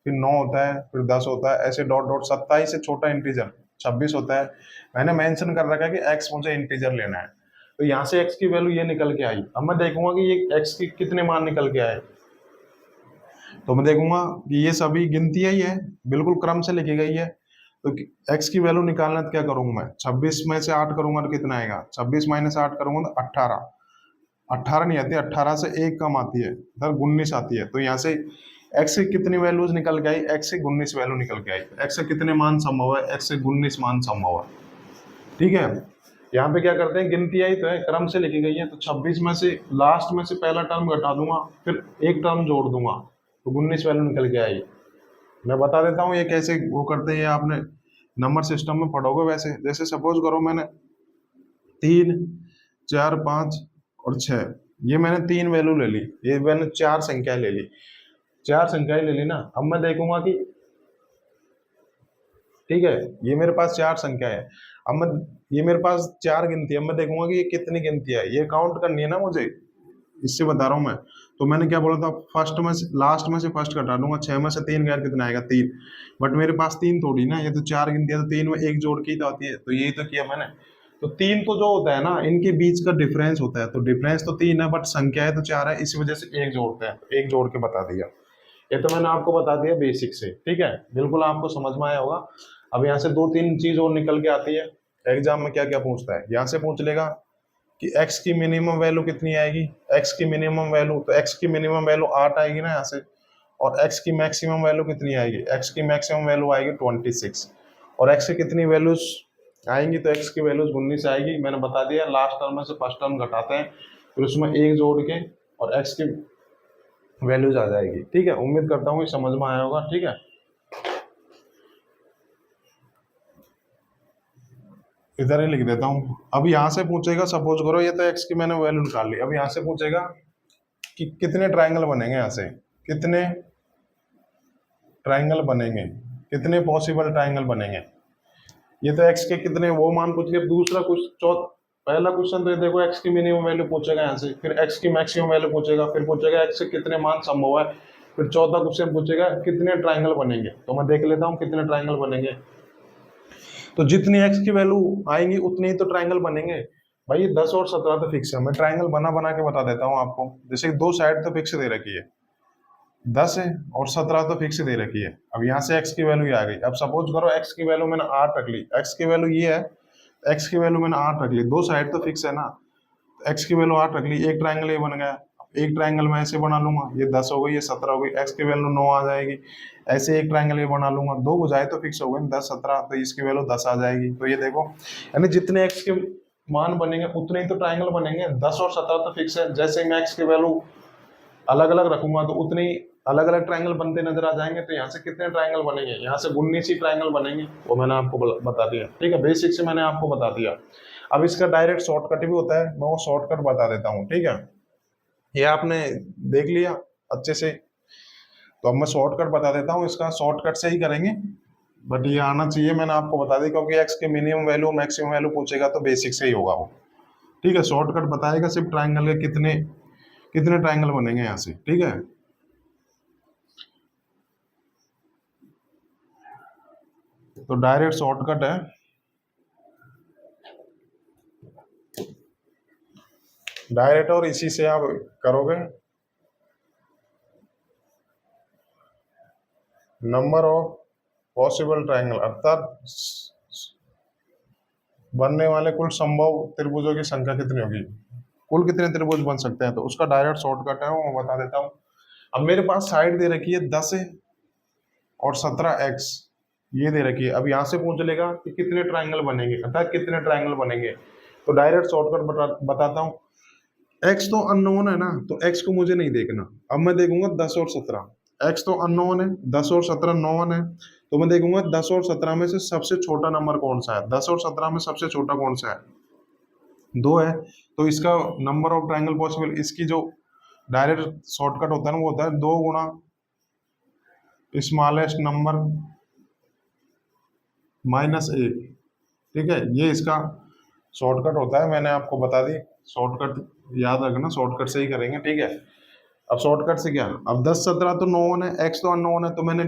फिर 9 होता है, फिर 10 होता है, ऐसे डॉट डॉट। 27 से छोटा इंटीजर 26 होता है। मैंने मेंशन कर रखा है कि x मुझे इंटीजर लेना है। तो यहाँ से x की वैल्यू ये निकल के आई। अब मैं देखूंगा कि ये x की कितने मान निकल के आए, तो मैं देखूंगा कि ये सभी गिनती ही है, बिल्कुल क्रम से लिखी गई है। तो x की वैल्यू निकालना तो क्या करूंगा मैं, 26 में से 8 करूंगा तो कितना आएगा, 26 माइनस 8 करूंगा तो 18, 18 नहीं आती, 18 से 1 कम आती है, इधर 19 आती है। तो यहाँ से x से कितनी वैल्यूज निकल के आई, x से 19 वैल्यू निकल के आई। x से कितने मान संभव है, x से 19 मान संभव है, ठीक है। यहाँ पे क्या करते हैं, गिनती आई तो है, क्रम से लिखी गई है। तो 26 में से लास्ट में से पहला टर्म घटा दूंगा, फिर एक टर्म जोड़ दूंगा, तो 19 वैल्यू निकल के आई। मैं बता देता हूँ ये कैसे वो करते हैं, आपने नंबर सिस्टम में पढ़ोगे वैसे। जैसे सपोज करो मैंने 3 4 5 और 6, ये मैंने 3 वैल्यू ले ली, ये मैंने 4 संख्याएं ले ली, 4 संख्याएं ले ली ना। अब मैं देखूंगा कि ठीक है, ये मेरे पास 4 संख्या है, अब मैं ये मेरे पास 4 गिनती है, मैं देखूंगा कि ये कितनी गिनती है, ये काउंट करनी है ना मुझे, इससे बता रहा हूँ मैं। तो मैंने क्या बोला था, फर्स्ट में से लास्ट में से फर्स्ट घटा दूंगा, 6 में से 3 गैर कितना आएगा 3, बट मेरे पास 3 थोड़ी ना, ये तो 4 गिनती है, तो 3 में 1 जोड़ के तो आती है, तो यही तो किया मैंने। तो 3 तो जो होता है ना, इनके बीच का डिफरेंस होता है, तो डिफरेंस तो 3 है बट संख्या है तो 4 है, इसी वजह से 1 जोड़ते हैं, तो 1 जोड़ के बता दिया। ये तो मैंने आपको बता दिया बेसिक से, ठीक है, बिल्कुल आपको समझ में आया होगा। अब यहाँ से 2-3 चीज और निकल के आती है, एग्जाम में क्या क्या पूछता है, यहाँ से पूछ लेगा कि x की मिनिमम वैल्यू कितनी आएगी, x की मिनिमम वैल्यू, तो x की मिनिमम वैल्यू 8 आएगी ना यहाँ से, और x की मैक्सिमम वैल्यू कितनी आएगी, x की मैक्सिमम वैल्यू आएगी 26, और x की कितनी वैल्यूज आएंगी, तो x की वैल्यूज 19 आएगी। मैंने बता दिया, लास्ट टर्म में से फर्स्ट टर्म घटाते हैं, फिर उसमें 1 जोड़ के और x की वैल्यूज आ जाएगी, ठीक है। उम्मीद करता हूँ समझ में आया होगा, ठीक है। इधर ही लिख देता हूँ। अब यहाँ से पूछेगा, सपोज करो ये तो x की मैंने वैल्यू निकाल ली, अब यहाँ से पूछेगा कि कितने ट्राइंगल बनेंगे, यहाँ से कितने ट्राइंगल बनेंगे, कितने पॉसिबल ट्राइंगल बनेंगे। ये तो x के कितने वो मान पूछ लिया। दूसरा कुछ पहला क्वेश्चन तो देखो x की मिनिमम वैल्यू पूछेगा यहाँ से, फिर x की मैक्सिमम वैल्यू पूछेगा, फिर पूछेगा x से कितने मान संभव है, फिर चौथा क्वेश्चन पूछेगा कितने ट्राइंगल बनेंगे। तो मैं देख लेता हूँ कितने ट्राइंगल बनेंगे। तो जितनी x की वैल्यू आएंगी उतने ही तो ट्राइंगल बनेंगे, भाई ये 10 और 17 तो फिक्स है, मैं ट्राइंगल बना बना के बता देता हूँ आपको। जैसे कि दो साइड तो फिक्स दे रखी है, 10 है और 17 तो फिक्स दे रखी है। अब यहाँ से x की वैल्यू ये आ गई। अब सपोज करो x की वैल्यू मैंने 8 रख ली, x की वैल्यू ये है, x की वैल्यू मैंने 8 रख ली, दो साइड तो फिक्स है ना, x की वैल्यू 8 रख ली, एक ट्राइंगल ये बन गया। एक ट्राइंगल मैं ऐसे बना लूंगा, ये 10 हो गई, ये 17 हो गई, x की वैल्यू 9 आ जाएगी। ऐसे एक ट्राइंगल ये बना लूंगा, दो भुजाएं तो फिक्स हो गई 10 17, तो इसकी वैल्यू 10 आ जाएगी। तो ये देखो, यानी जितने x के मान बनेंगे उतने ही तो ट्राइंगल बनेंगे। 10 और 17 तो फिक्स है, जैसे मैं x की वैल्यू अलग अलग रखूंगा तो उतने ही अलग अलग ट्राइंगल बनते नजर आ जाएंगे। तो यहाँ से कितने ट्राइंगल बनेंगे, यहाँ से 19 ही ट्राइंगल बनेंगे, वो मैंने आपको बता दिया। ठीक है, बेसिक से मैंने आपको बता दिया। अब इसका डायरेक्ट शॉर्टकट भी होता है, मैं वो शॉर्टकट बता देता हूँ। ठीक है, ये आपने देख लिया अच्छे से, तो अब मैं शॉर्टकट बता देता हूँ इसका, शॉर्टकट से ही करेंगे, बट ये आना चाहिए, मैंने आपको बता दी, क्योंकि एक्स के मिनिमम वैल्यू मैक्सिमम वैल्यू पूछेगा तो बेसिक से ही होगा वो। ठीक है, शॉर्टकट बताएगा सिर्फ ट्राइंगल के कितने कितने ट्राइंगल बनेंगे यहाँ से। ठीक है, तो डायरेक्ट शॉर्टकट है, डायरेक्ट, और इसी से आप करोगे नंबर ऑफ पॉसिबल ट्राइंगल, अर्थात बनने वाले कुल संभव त्रिभुजों की संख्या कितनी होगी, कुल कितने त्रिभुज बन सकते हैं, तो उसका डायरेक्ट शॉर्टकट है वो मैं बता देता हूँ। अब मेरे पास साइड दे रखी है 10 है और 17x ये दे रखी है। अब यहाँ से पूछ लेगा कि कितने ट्राइंगल बनेंगे, अर्थात कितने ट्राइंगल बनेंगे, तो डायरेक्ट शॉर्टकट बताता हूँ। x तो अननोन है ना, तो x को मुझे नहीं देखना, अब मैं देखूंगा 10 और 17। x तो अननोन है, 10 और 17 नोन है, तो मैं देखूंगा 10 और 17 में से सबसे छोटा नंबर कौन सा है। 10 और 17 में सबसे छोटा कौन सा है, 2 है, तो इसका नंबर ऑफ ट्राइंगल पॉसिबल, इसकी जो डायरेक्ट शॉर्टकट होता है ना, वो होता है 2 गुणा स्मॉलेस्ट नंबर -1। ठीक है, ये इसका शॉर्टकट होता है, मैंने आपको बता दी। शॉर्टकट याद रखना, शॉर्टकट से ही करेंगे। ठीक है, अब शॉर्टकट से क्या, अब 10 17 तो नोन है, x तो अननोन है, तो मैंने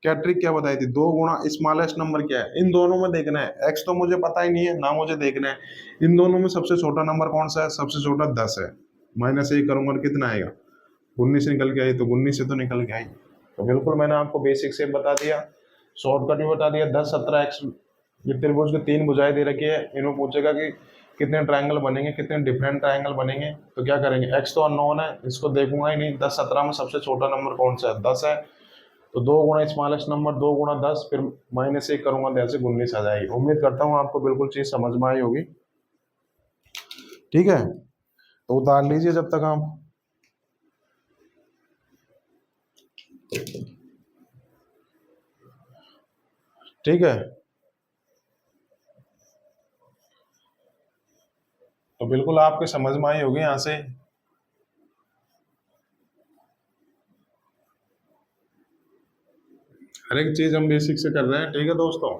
क्या ट्रिक क्या बताई थी, 2 गुणा स्मॉलेस्ट नंबर क्या है, इन दोनों में देखना है। x तो मुझे पता ही नहीं है ना, मुझे देखना है इन दोनों में सबसे छोटा नंबर कौन सा है, सबसे छोटा 10 है, -1 करूंगा तो कितना आएगा, 19 निकल के आई, तो 19 से तो निकल के आई। तो बिल्कुल मैंने आपको बेसिक से बता दिया, शॉर्टकट भी बता दिया। 10 17 x, ये त्रिभुज की 3 भुजाएं दे रखी है, इन्हों पूछेगा कि कितने ट्रायंगल बनेंगे, कितने डिफरेंट ट्रायंगल बनेंगे, तो क्या करेंगे, x तो अननोन है, इसको देखूंगा ही नहीं। 10 17 में सबसे छोटा नंबर कौन सा है, 10 है, तो 2 गुणा स्मॉलेस्ट नंबर, 2 गुणा 10, फिर -1 करूंगा तो ऐसे 19 आ जाएगी। उम्मीद करता हूँ आपको बिल्कुल चीज समझ में आई होगी। ठीक है, तो उतार लीजिए जब तक आप। ठीक है, तो बिल्कुल आपके समझ में आई होगी यहाँ से। हर एक चीज हम बेसिक से कर रहे हैं। ठीक है दोस्तों,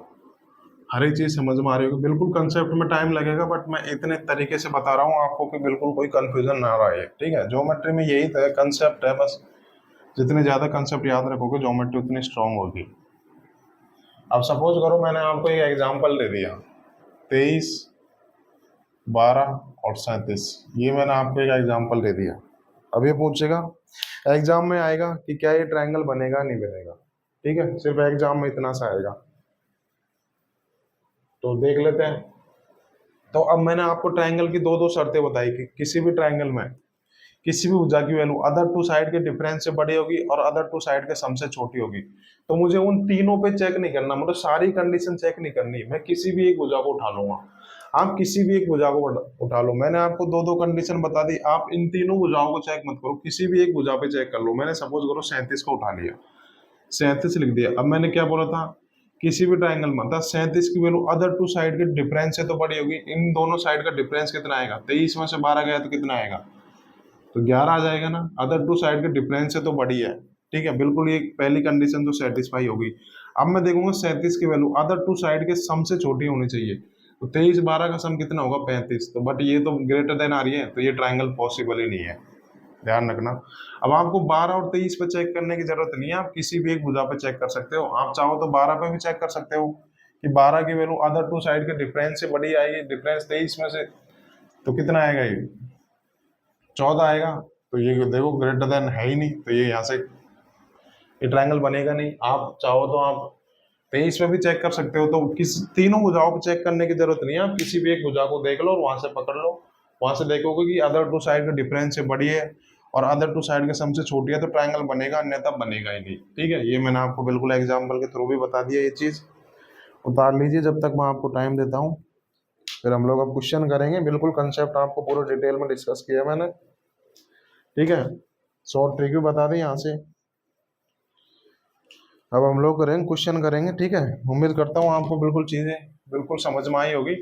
हर एक चीज समझ में आ रही होगी, बिल्कुल कंसेप्ट में टाइम लगेगा, बट मैं इतने तरीके से बता रहा हूँ आपको कि बिल्कुल कोई कंफ्यूजन ना रहे। ठीक है, ज्योमेट्री में यही तो कंसेप्ट है बस, जितने ज्यादा कंसेप्ट याद रखोगे ज्योमेट्री उतनी स्ट्रांग होगी। अब सपोज करो मैंने आपको एक एग्जांपल दे दिया, 23 12 और 37, ये मैंने आपको एक एग्जांपल दे दिया। अब ये पूछेगा, एग्जाम में आएगा कि क्या ये ट्रायंगल बनेगा नहीं बनेगा। ठीक है, सिर्फ एग्जाम में इतना सा आएगा, तो देख लेते हैं। तो अब मैंने आपको ट्रायंगल की दो शर्तें बताई कि किसी भी ट्रायंगल में किसी भी भुजा की वैल्यू अदर टू साइड के डिफरेंस से बड़ी होगी और अदर टू साइड के सम से छोटी होगी। तो मुझे उन तीनों पे चेक नहीं करना, मतलब सारी कंडीशन चेक नहीं करनी, मैं किसी भी एक भुजा को उठा लूंगा। आप किसी भी एक भुजा को उठा लो, मैंने आपको दो कंडीशन बता दी, आप इन तीनों भुजाओं को चेक मत करो, किसी भी एक भुजा पे चेक कर लो। मैंने सपोज करो 37 को उठा लिया, 37 लिख दिया। अब मैंने क्या बोला था, किसी भी ट्राइंगल में था 37 की वैल्यू अदर टू साइड के डिफरेंस से तो बड़ी होगी। इन दोनों साइड का डिफरेंस कितना आएगा, 23 में से 12 गया तो कितना आएगा, तो 11 आ जाएगा ना। अदर टू साइड के डिफरेंस से तो बड़ी है। ठीक है, बिल्कुल ये पहली कंडीशन तो सेटिस्फाई होगी। अब मैं देखूंगा 37 की वैल्यू अदर टू साइड के सम से छोटी होनी चाहिए, तो 23 12 का सम कितना होगा, 35। तो बट ये तो ग्रेटर देन आ रही है, तो ये ट्राइंगल पॉसिबल ही नहीं है, ध्यान रखना। अब आपको 12 और 23 पे चेक करने की जरूरत नहीं है, आप किसी भी एक भुजा पे चेक कर सकते हो। आप चाहो तो 12 पे भी चेक कर सकते हो कि 12 की वैल्यू अदर टू साइड के डिफरेंस से बड़ी आएगी, डिफरेंस 23 में से तो कितना आएगा ये 14 आएगा। तो ये देखो ग्रेटर देन है ही नहीं, तो ये यहाँ से ये ट्रायंगल बनेगा नहीं। आप चाहो तो आप 23 में भी चेक कर सकते हो, तो किस तीनों भुजाओं को चेक करने की जरूरत नहीं है, आप किसी भी एक भुजा को देख लो और वहां से पकड़ लो, वहां से देखोगे कि अदर टू साइड का डिफरेंस से बड़ी है और अदर टू साइड के सम से छोटी है, तो ट्रायंगल बनेगा, अन्यथा बनेगा ही नहीं। ठीक है, ये मैंने आपको बिल्कुल एग्जाम्पल के थ्रू भी बता दिया। ये चीज उतार लीजिए जब तक मैं आपको टाइम देता हूँ, फिर हम लोग अब क्वेश्चन करेंगे। बिल्कुल कंसेप्ट आपको पूरा डिटेल में डिस्कस किया मैंने। ठीक है, शॉर्ट ट्रिक भी बता दें यहाँ से। अब हम लोग करेंगे क्वेश्चन करेंगे। ठीक है, उम्मीद करता हूँ आपको बिल्कुल चीजें बिल्कुल समझ में आई होगी।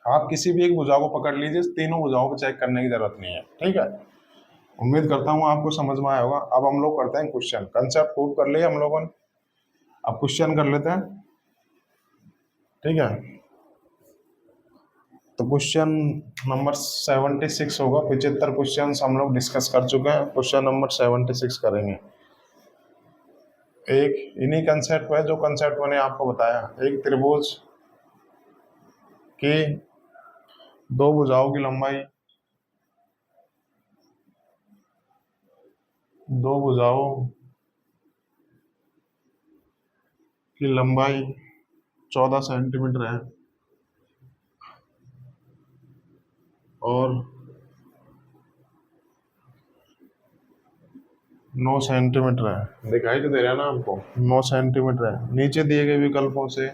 आप किसी भी एक भुजा को पकड़ लीजिए, तीनों भुजाओं को चेक करने की जरूरत नहीं है। ठीक है, उम्मीद करता हूँ आपको समझ में आया होगा। अब हम लोग करते हैं क्वेश्चन। कंसेप्ट प्रूव कर लिया हम लोगों ने, अब क्वेश्चन कर लेते हैं। ठीक है, तो क्वेश्चन नंबर 76 होगा। 75 क्वेश्चन हम लोग डिस्कस कर चुके हैं, क्वेश्चन नंबर 76 करेंगे। एक इन्हीं कंसेप्ट है जो कंसेप्ट मैंने आपको बताया। एक त्रिभुज की दो भुजाओं की लंबाई, दो भुजाओं की लंबाई 14 सेंटीमीटर है और 9 सेंटीमीटर है। दिखाई तो दे रहा है ना आपको, 9 सेंटीमीटर है। नीचे दिए गए विकल्पों से,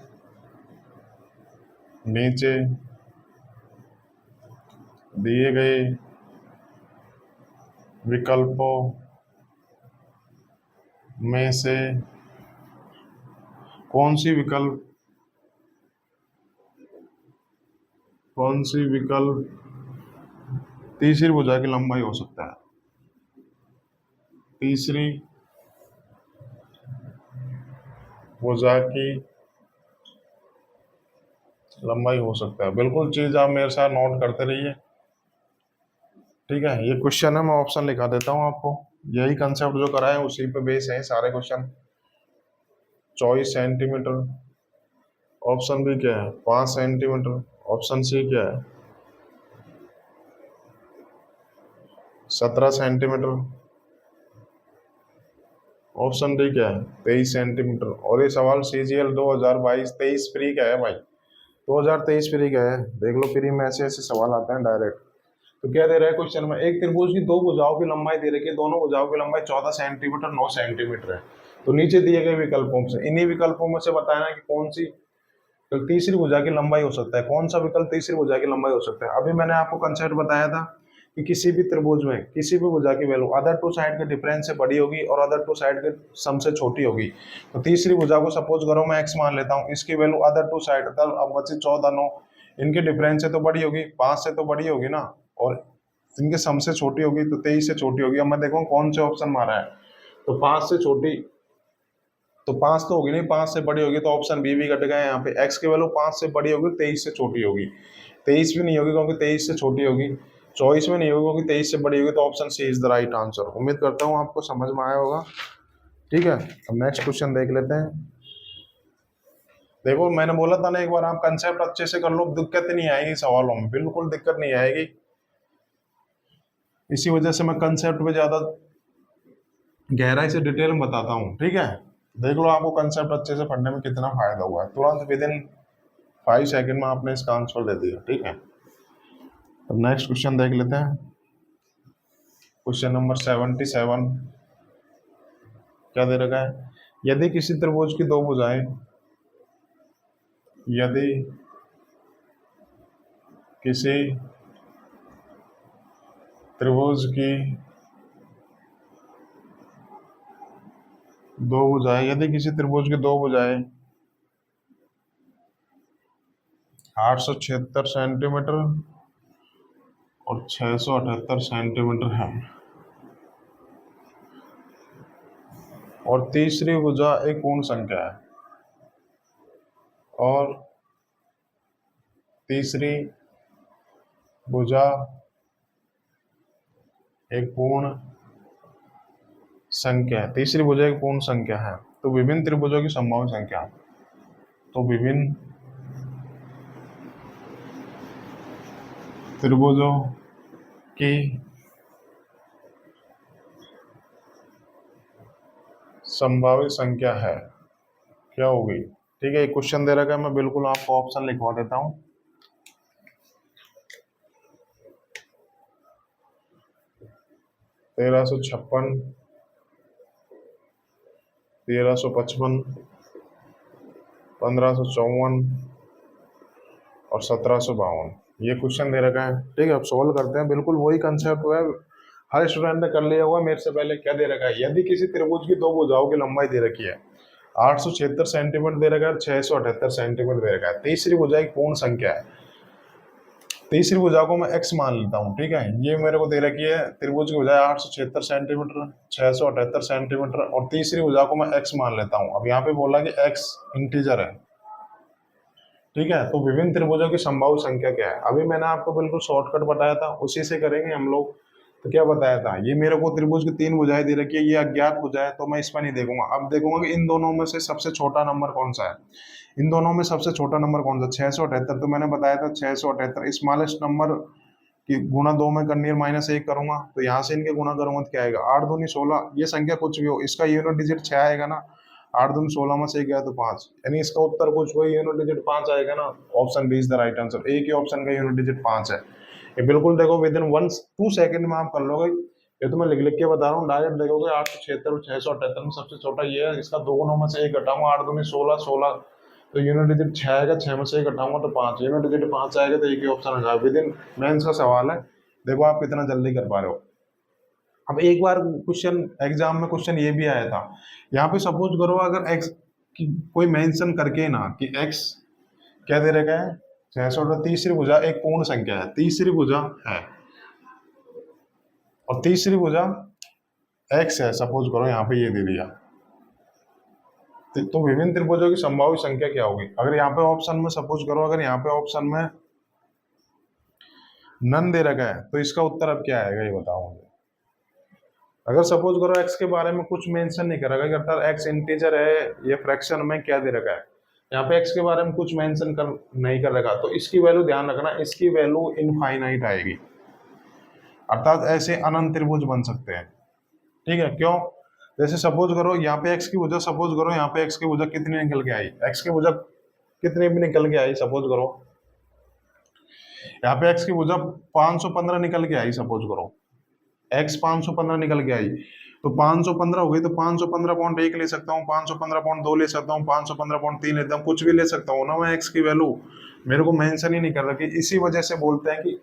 नीचे दिए गए विकल्पों में से कौन सी विकल्प तीसरी भुजा की लंबाई हो सकता है? तीसरी भुजा की लंबाई हो सकता है। बिल्कुल चीज आप मेरे साथ नोट करते रहिए। ठीक है, ये क्वेश्चन है, मैं ऑप्शन लिखा देता हूँ आपको। यही कंसेप्ट जो करा है उसी पे बेस है सारे क्वेश्चन। 24 सेंटीमीटर, ऑप्शन बी क्या है 5 सेंटीमीटर, ऑप्शन सी क्या है 17 सेंटीमीटर, ऑप्शन डी क्या है 23 सेंटीमीटर। और ये सवाल CGL 2022-23 प्री का है भाई, 2023 प्री का है। देख लो प्री में ऐसे ऐसे सवाल आते हैं डायरेक्ट। तो क्या दे रहा है क्वेश्चन में, एक त्रिभुज की दो भुजाओं की लंबाई दे रखी है, दोनों भुजाओं की लंबाई 14 सेंटीमीटर 9 सेंटीमीटर है। तो नीचे दिए गए विकल्पों से, इन्हीं विकल्पों में से बताना कि कौन सी तो तीसरी भुजा की लंबाई हो सकता है, कौन सा विकल्प तीसरी भुजा की लंबाई हो सकता है। अभी मैंने आपको कंसेप्ट बताया था कि किसी भी त्रिभुज में किसी भी भुजा की वैल्यू अदर टू साइड के डिफरेंस से बड़ी होगी और अदर टू साइड के सम से छोटी होगी। तो तीसरी भुजा को सपोज करो मैं x मान लेता हूँ, इसकी वैल्यू अदर टू साइड तब अब बची 14 9, इनके डिफरेंस से तो बड़ी होगी, 5 से तो बड़ी होगी ना, और इनके सम से छोटी होगी तो 23 से छोटी होगी। अब मैं देखूँ कौन से ऑप्शन मारा है, तो 5 से छोटी, तो 5 तो होगी नहीं, 5 से बड़ी होगी, तो ऑप्शन बी भी कट गया। यहाँ पे x की वैल्यू 5 से बड़ी होगी, 23 से छोटी होगी। 23 भी नहीं होगी क्योंकि 23 से छोटी होगी, 24 में नहीं होगी क्योंकि 23 से बड़ी होगी, तो option C is the right answer. उम्मीद करता हूँ आपको समझ में आया होगा। ठीक है, अब नेक्स्ट क्वेश्चन देख लेते हैं। देखो मैंने बोला था ना एक बार, आप कंसेप्ट अच्छे से कर लो, दिक्कत नहीं आएगी सवालों में, बिल्कुल दिक्कत नहीं आएगी। इसी वजह से मैं कंसेप्ट पे ज्यादा गहराई से डिटेल में बताता हूँ। ठीक है, देख लो आपको कंसेप्ट अच्छे से पढ़ने में कितना फायदा हुआ है। तुरंत विद इन 5 सेकेंड में आपने इसका आंसर दे दिया। ठीक है, अब नेक्स्ट क्वेश्चन देख लेते हैं। क्वेश्चन नंबर 77 क्या दे रखा है, यदि किसी त्रिभुज की दो भुजाएं, यदि किसी त्रिभुज की दो भुजाएं, यदि किसी त्रिभुज की दो भुजाएं 876 सेंटीमीटर और 678 सेंटीमीटर है और तीसरी भुजा एक पूर्ण संख्या है, और तीसरी भुजा एक पूर्ण संख्या है, तीसरी भुजा एक पूर्ण संख्या है, तो विभिन्न त्रिभुजों की संभावित संख्या, तो विभिन्न त्रिभुजों की संभावित संख्या है, क्या होगी? ठीक है, क्वेश्चन दे रखा है, मैं बिल्कुल आपको ऑप्शन लिखवा देता हूं। 1356, 1355, 1554 और 1752, ये क्वेश्चन दे रखा है। ठीक है, अब सॉल्व करते हैं। बिल्कुल वही कंसेप्ट है, हर स्टूडेंट ने कर लिया होगा मेरे से पहले। क्या दे रखा है? यदि किसी त्रिभुज की दो भुजाओं की लंबाई दे रखी है 876 सेंटीमीटर दे रखा है, 678 सेंटीमीटर दे रखा है, तीसरी भुजा एक पूर्ण संख्या है, तीसरी भुजा को मैं x मान लेता हूँ। ठीक है, ये मेरे को दे रखी है त्रिभुज की भुजा 876 सेंटीमीटर, 678 सेंटीमीटर और तीसरी भुजा को मैं x मान लेता हूँ। अब यहाँ पे बोला कि x इंटीजर है। ठीक है, तो विभिन्न त्रिभुजों की संभावित संख्या क्या है? अभी मैंने आपको बिल्कुल शॉर्टकट बताया था, उसी से करेंगे हम लोग। तो क्या बताया था? ये मेरे को त्रिभुज की तीन भुजाएं दे रखी है, ये अज्ञात भुजा है, तो मैं इसमें नहीं देखूंगा। अब देखूंगा कि इन दोनों में से सबसे छोटा नंबर कौन सा है। इन दोनों में सबसे छोटा नंबर कौन सा? 678, तो मैंने बताया था 678 स्मॉलेस्ट नंबर की गुणा 2 में करनी है, -1 करूंगा, तो यहाँ से इनके गुणा करूंगा तो क्या आएगा? 8 दूनी 16, ये संख्या कुछ भी हो, इसका यूनिट डिजिट 6 आएगा ना। 8 दूनी 16 में से गया तो 5, यानी इसका उत्तर कुछ वही यूनिट डिजिट 5 आएगा ना। Option B is the right answer. एक ही ऑप्शन का यूनिट डिजिट 5 है। ये बिल्कुल देखो विद इन 1-2 सेकंड में आप कर लोगे। ये तो मैं लिख लिख के बता रहा हूँ, डायरेक्ट देखोगे 876 और 678 में सबसे छोटा ये है, इसका दो गुणों में से एक घटाऊंगा, 8 दूनी 16, 16 तो यूनिट डिजिट 6 आएगा, 6 में से एक घटाऊंगा तो 5, यूनिट डिजिट 5 आएगा, तो एक ही ऑप्शन आएगा। विद इन मेंस का सवाल है, देखो आप कितना जल्दी कर पा रहे हो। अब एक बार क्वेश्चन एग्जाम में क्वेश्चन ये भी आया था, यहाँ पे सपोज करो अगर एक्स की कोई मेंशन करके ना कि एक्स क्या दे रखा है 600, तीसरी भुजा एक पूर्ण संख्या है, तीसरी भुजा है और तीसरी भुजा एक्स है, सपोज करो यहाँ पे ये दे दिया, तो विभिन्न त्रिभुजों की संभावित संख्या क्या होगी? अगर यहाँ पे ऑप्शन में सपोज करो, अगर यहाँ पे ऑप्शन में नन दे रखा है तो इसका उत्तर अब क्या आएगा, ये बताओ मुझे। अगर सपोज करो एक्स के बारे में कुछ मेंशन नहीं करा गया, अर्थात एक्स इंटीजर है, ये फ्रैक्शन में क्या दे रखा है, यहाँ पे एक्स के बारे में कुछ मेंशन नहीं कर रखा, तो इसकी वैल्यू ध्यान रखना, इसकी वैल्यू इनफाइनाइट आएगी, अर्थात ऐसे अनंत त्रिभुज बन सकते हैं। ठीक है, क्यों? जैसे सपोज करो यहाँ पे एक्स की भुजा, सपोज करो यहाँ पे एक्स की भुजा कितनी निकल के आई, एक्स की भुजा कितनी भी निकल के आई, सपोज करो यहाँ पे एक्स की भुजा 515 निकल के आई, सपोज करो एक्स 515 निकल के आई, तो 515 हो गई, तो 515.1 ले सकता हूँ, 515.2 ले सकता हूँ, 515.3 लेता हूँ, कुछ भी ले सकता हूँ ना मैं। एक्स की वैल्यू मेरे को मेंशन ही नहीं कर रखी, इसी वजह से बोलते हैं कि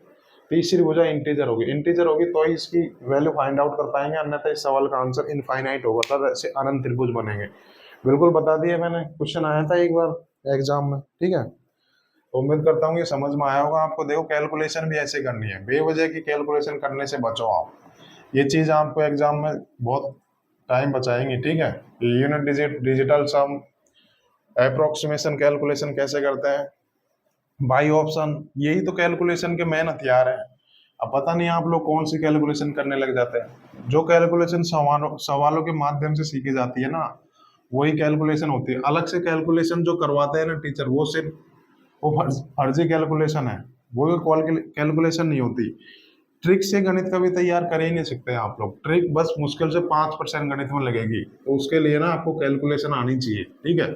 तीसरी भुजा इंटीजर होगी, इंटीजर होगी तो ही इसकी वैल्यू फाइंड आउट कर पाएंगे, अन्यथा इस सवाल का आंसर इनफाइनाइट होगा, तब ऐसे अनंत त्रिभुज बनेंगे। बिल्कुल बता दिए मैंने, क्वेश्चन आया था एक बार एग्जाम में। ठीक है, तो उम्मीद करता हूँ ये समझ में आया होगा आपको। देखो कैलकुलेशन भी ऐसे करनी है, बेवजह की कैलकुलेशन करने से बचो आप, ये चीज आपको एग्जाम में बहुत टाइम बचाएंगी। ठीक है, यूनिट डिजिट, डिजिटल सम, अप्रोक्सीमेशन कैलकुलेशन कैसे करते हैं, बाई ऑप्शन, यही तो कैलकुलेशन के मेन हथियार है। अब पता नहीं आप लोग कौन सी कैलकुलेशन करने लग जाते हैं। जो कैलकुलेशन सवालों के माध्यम से सीखी जाती है ना, वही कैलकुलेशन होती है। अलग से कैलकुलेशन जो करवाते हैं ना टीचर, वो सिर्फ वो फर्जी कैलकुलेशन है, वो कैलकुलेशन नहीं होती। ट्रिक से गणित कभी तैयार कर ही नहीं सकते आप लोग, ट्रिक बस मुश्किल से 5% गणित में लगेगी, तो उसके लिए ना आपको कैलकुलेशन आनी चाहिए। ठीक है,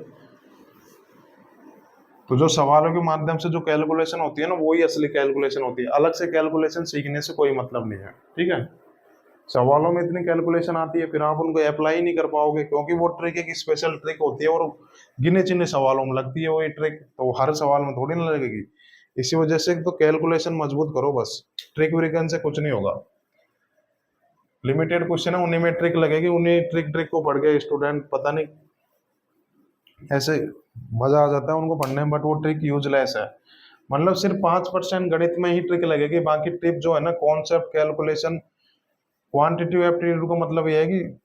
तो जो सवालों के माध्यम से जो कैलकुलेशन होती है ना, वही असली कैलकुलेशन होती है, अलग से कैलकुलेशन सीखने से कोई मतलब नहीं है। ठीक है, सवालों में इतनी कैलकुलेशन आती है, फिर आप उनको अप्लाई नहीं कर पाओगे, क्योंकि वो ट्रिक एक स्पेशल ट्रिक होती है और गिने चुने सवालों में लगती है वो ये ट्रिक, तो हर सवाल में थोड़ी ना लगेगी। इसी वजह से तो कैलकुलेशन मजबूत करो बस, ट्रिक व्रिकन से कुछ नहीं होगा। लिमिटेड क्वेश्चन है, उन्हीं में ट्रिक लगेगी, उन्हीं ट्रिक को पढ़ के स्टूडेंट पता नहीं ऐसे मजा आ जाता है उनको पढ़ने में, बट वो ट्रिक यूजलेस है। मतलब सिर्फ 5% गणित में ही ट्रिक लगेगी, बाकी ट्रिक जो है ना कॉन्सेप्ट, कैलकुलेशन, क्वांटिटी एप्टीट्यूड, का मतलब ये है कि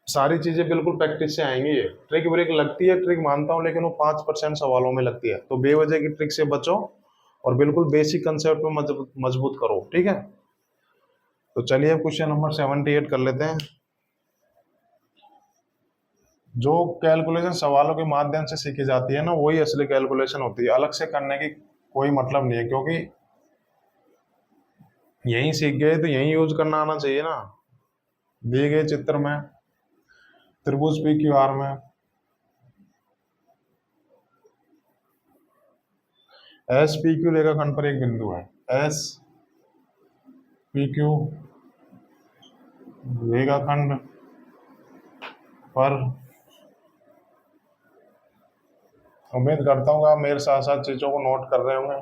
सारी चीजें बिल्कुल प्रैक्टिस से आएंगी। ये ट्रिक ब्रेक लगती है, ट्रिक मानता हूँ, लेकिन वो 5% सवालों में लगती है, तो बेवजह की ट्रिक से बचो और बिल्कुल बेसिक कंसेप्ट में मजबूत करो। ठीक है, तो चलिए अब क्वेश्चन नंबर 78 कर लेते हैं। जो कैलकुलेशन सवालों के माध्यम से सीखी जाती है ना, वही असली कैलकुलेशन होती है, अलग से करने की कोई मतलब नहीं है, क्योंकि यहीं सीख गए तो यहीं यूज करना आना चाहिए ना। दिए गए चित्र में त्रिभुज पी क्यू आर में एस पी क्यू रेखाखंड पर एक बिंदु है। एस पी क्यू रेखाखंड पर, उम्मीद करता हूँ आप मेरे साथ साथ चीजों को नोट कर रहे होंगे।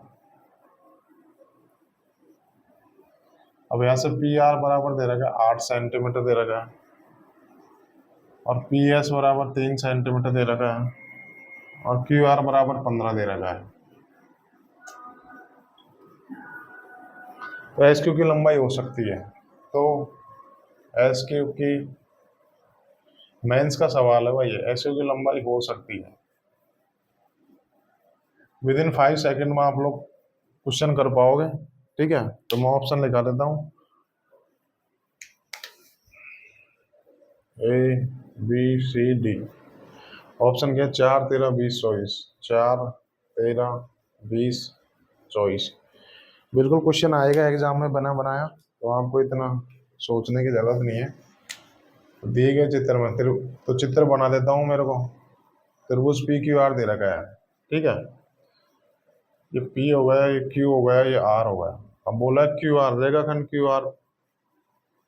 अब यहाँ से पी आर बराबर दे रखा है 8 सेंटीमीटर दे रखा है, और पी एस बराबर 3 सेंटीमीटर दे रखा है, और क्यू आर बराबर 15 दे रखा है। तो एस क्यू की लंबाई हो सकती है, तो एस क्यू की, मेंस का सवाल है भाई, एस क्यू की लंबाई हो सकती है। विद इन 5 सेकेंड में आप लोग क्वेश्चन कर पाओगे, ठीक है। तो मैं ऑप्शन लिखा देता हूँ, A B C D. Option क्या है? 4 13 20 24, 4 13 20 24। बिल्कुल क्वेश्चन आएगा एग्जाम में बना बनाया, तो आपको इतना सोचने की जरूरत नहीं है। तो दिए गए चित्र में तो चित्र बना देता हूँ। मेरे को त्रिभुज पी क्यू आर दे रखा है, ठीक है। ये पी हो गया, ये क्यू हो गया, ये आर हो गया। अब बोला क्यू आर, रेखाखंड क्यू आर,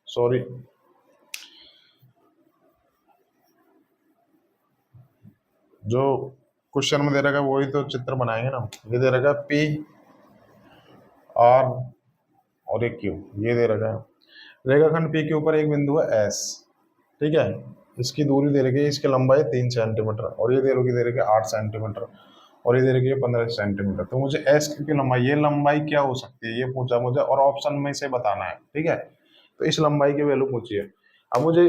सॉरी जो क्वेश्चन में दे रखा है वही तो चित्र बनाएंगे ना। ये दे रखा है पी आर और एक क्यू, ये दे रखा है। रेखाखंड पी के ऊपर एक बिंदु है एस, ठीक है। इसकी दूरी दे रखी है, इसकी लंबाई 3 सेंटीमीटर, और ये दे रखी है 8 सेंटीमीटर, और ये दे रखी है 15 सेंटीमीटर। तो मुझे एस क्यू की लंबाई, ये लंबाई क्या हो सकती है ये पूछा मुझे, और ऑप्शन में से बताना है, ठीक है। तो इस लंबाई की वैल्यू पूछी है। अब मुझे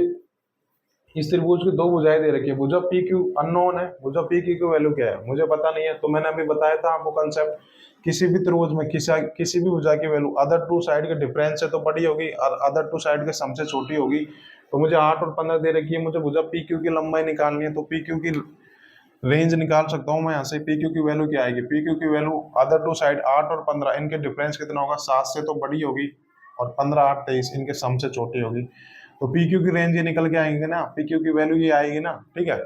इस त्रिभुज की 2 भुजाएं दे रखी है, भुजा पी क्यू अननोन है, भुजा पी क्यू की वैल्यू क्या है मुझे पता नहीं है। तो मैंने अभी बताया था आपको कंसेप्ट, किसी भी त्रिभुज में किसी भी भुजा की वैल्यू अदर टू साइड के डिफरेंस से तो बड़ी होगी और अदर टू साइड के सम से छोटी होगी। तो मुझे 8 और 15 दे रखी है, मुझे भुजा पी क्यू की लंबाई निकालनी है। तो पी क्यू की रेंज निकाल सकता हूँ मैं यहाँ से। पी क्यू की वैल्यू क्या आएगी? पी क्यू की वैल्यू अदर टू साइड 8 और 15, इनके डिफरेंस कितना होगा? 7 से तो बड़ी होगी, और 15 8 23 इनके सम से छोटी होगी। तो पी क्यू की रेंज ये निकल के आएंगे ना, पी क्यू की वैल्यू ये आएगी ना, ठीक है।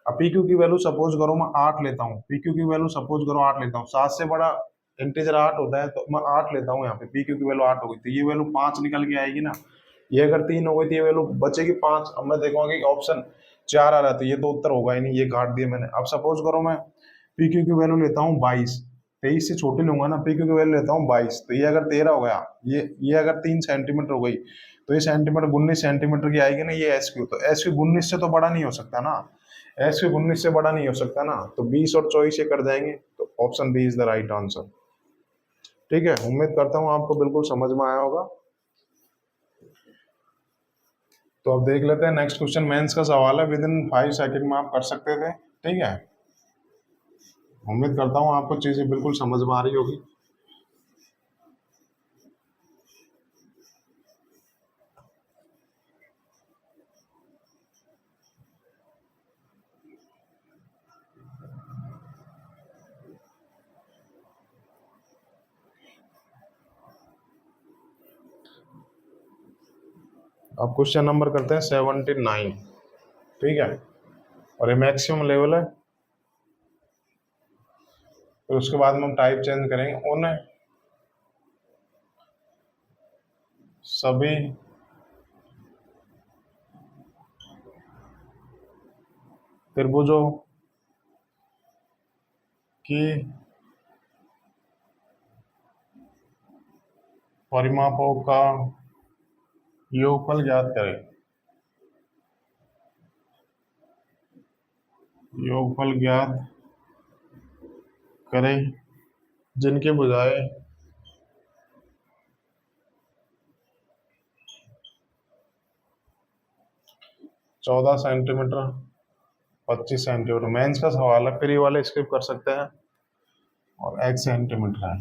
अब पी क्यू की वैल्यू सपोज करो मैं 8 लेता हूँ, पी क्यू की वैल्यू सपोज करो 8 लेता हूँ, 7 से बड़ा इंटीजर 8 होता है, तो मैं 8 लेता हूँ यहाँ पे। पी क्यू की वैल्यू 8 होगी, तो ये वैल्यू 5 निकल के आएगी ना। ये अगर 3 हो गई तो ये वैल्यू बचेगी 5। अब मैं देखूंगा कि ऑप्शन 4 आ रहा है, तो ये तो उत्तर होगा ही नहीं, ये काट दिया मैंने। अब सपोज करो मैं पी क्यू की वैल्यू लेता हूँ 22, 23 से छोटी लूंगा ना, पी क्यू की वैल्यू लेता हूँ 22, तो ये अगर 13 हो गया, ये अगर 3 सेंटीमीटर हो गई, तो ये सेंटीमीटर 19 सेंटीमीटर की आएगी ना, ये एस क्यू। तो एस क्यू 19 से तो बड़ा नहीं हो सकता ना, एस क्यू 19 से बड़ा नहीं हो सकता ना। तो 20 और 24 ये कर जाएंगे, तो option B is the right answer, ठीक है। उम्मीद करता हूँ आपको बिल्कुल समझ में आया होगा। तो अब देख लेते हैं नेक्स्ट क्वेश्चन, मेंस का सवाल है, विद इन 5 सेकंड में आप कर सकते थे, ठीक है। उम्मीद करता हूँ आपको चीजें बिल्कुल समझ में आ रही होगी। अब क्वेश्चन नंबर करते हैं 79, ठीक है। और ये मैक्सिमम लेवल है, फिर उसके बाद में हम टाइप चेंज करेंगे। उन सभी त्रिभुजों की परिमापों का योगफल ज्ञात करें। योगफल ज्ञात करें जिनकी भुजाएं 14 सेंटीमीटर 25 सेंटीमीटर। मेंस का सवाल है, फिर ये वाले स्किप कर सकते हैं, और x सेंटीमीटर है,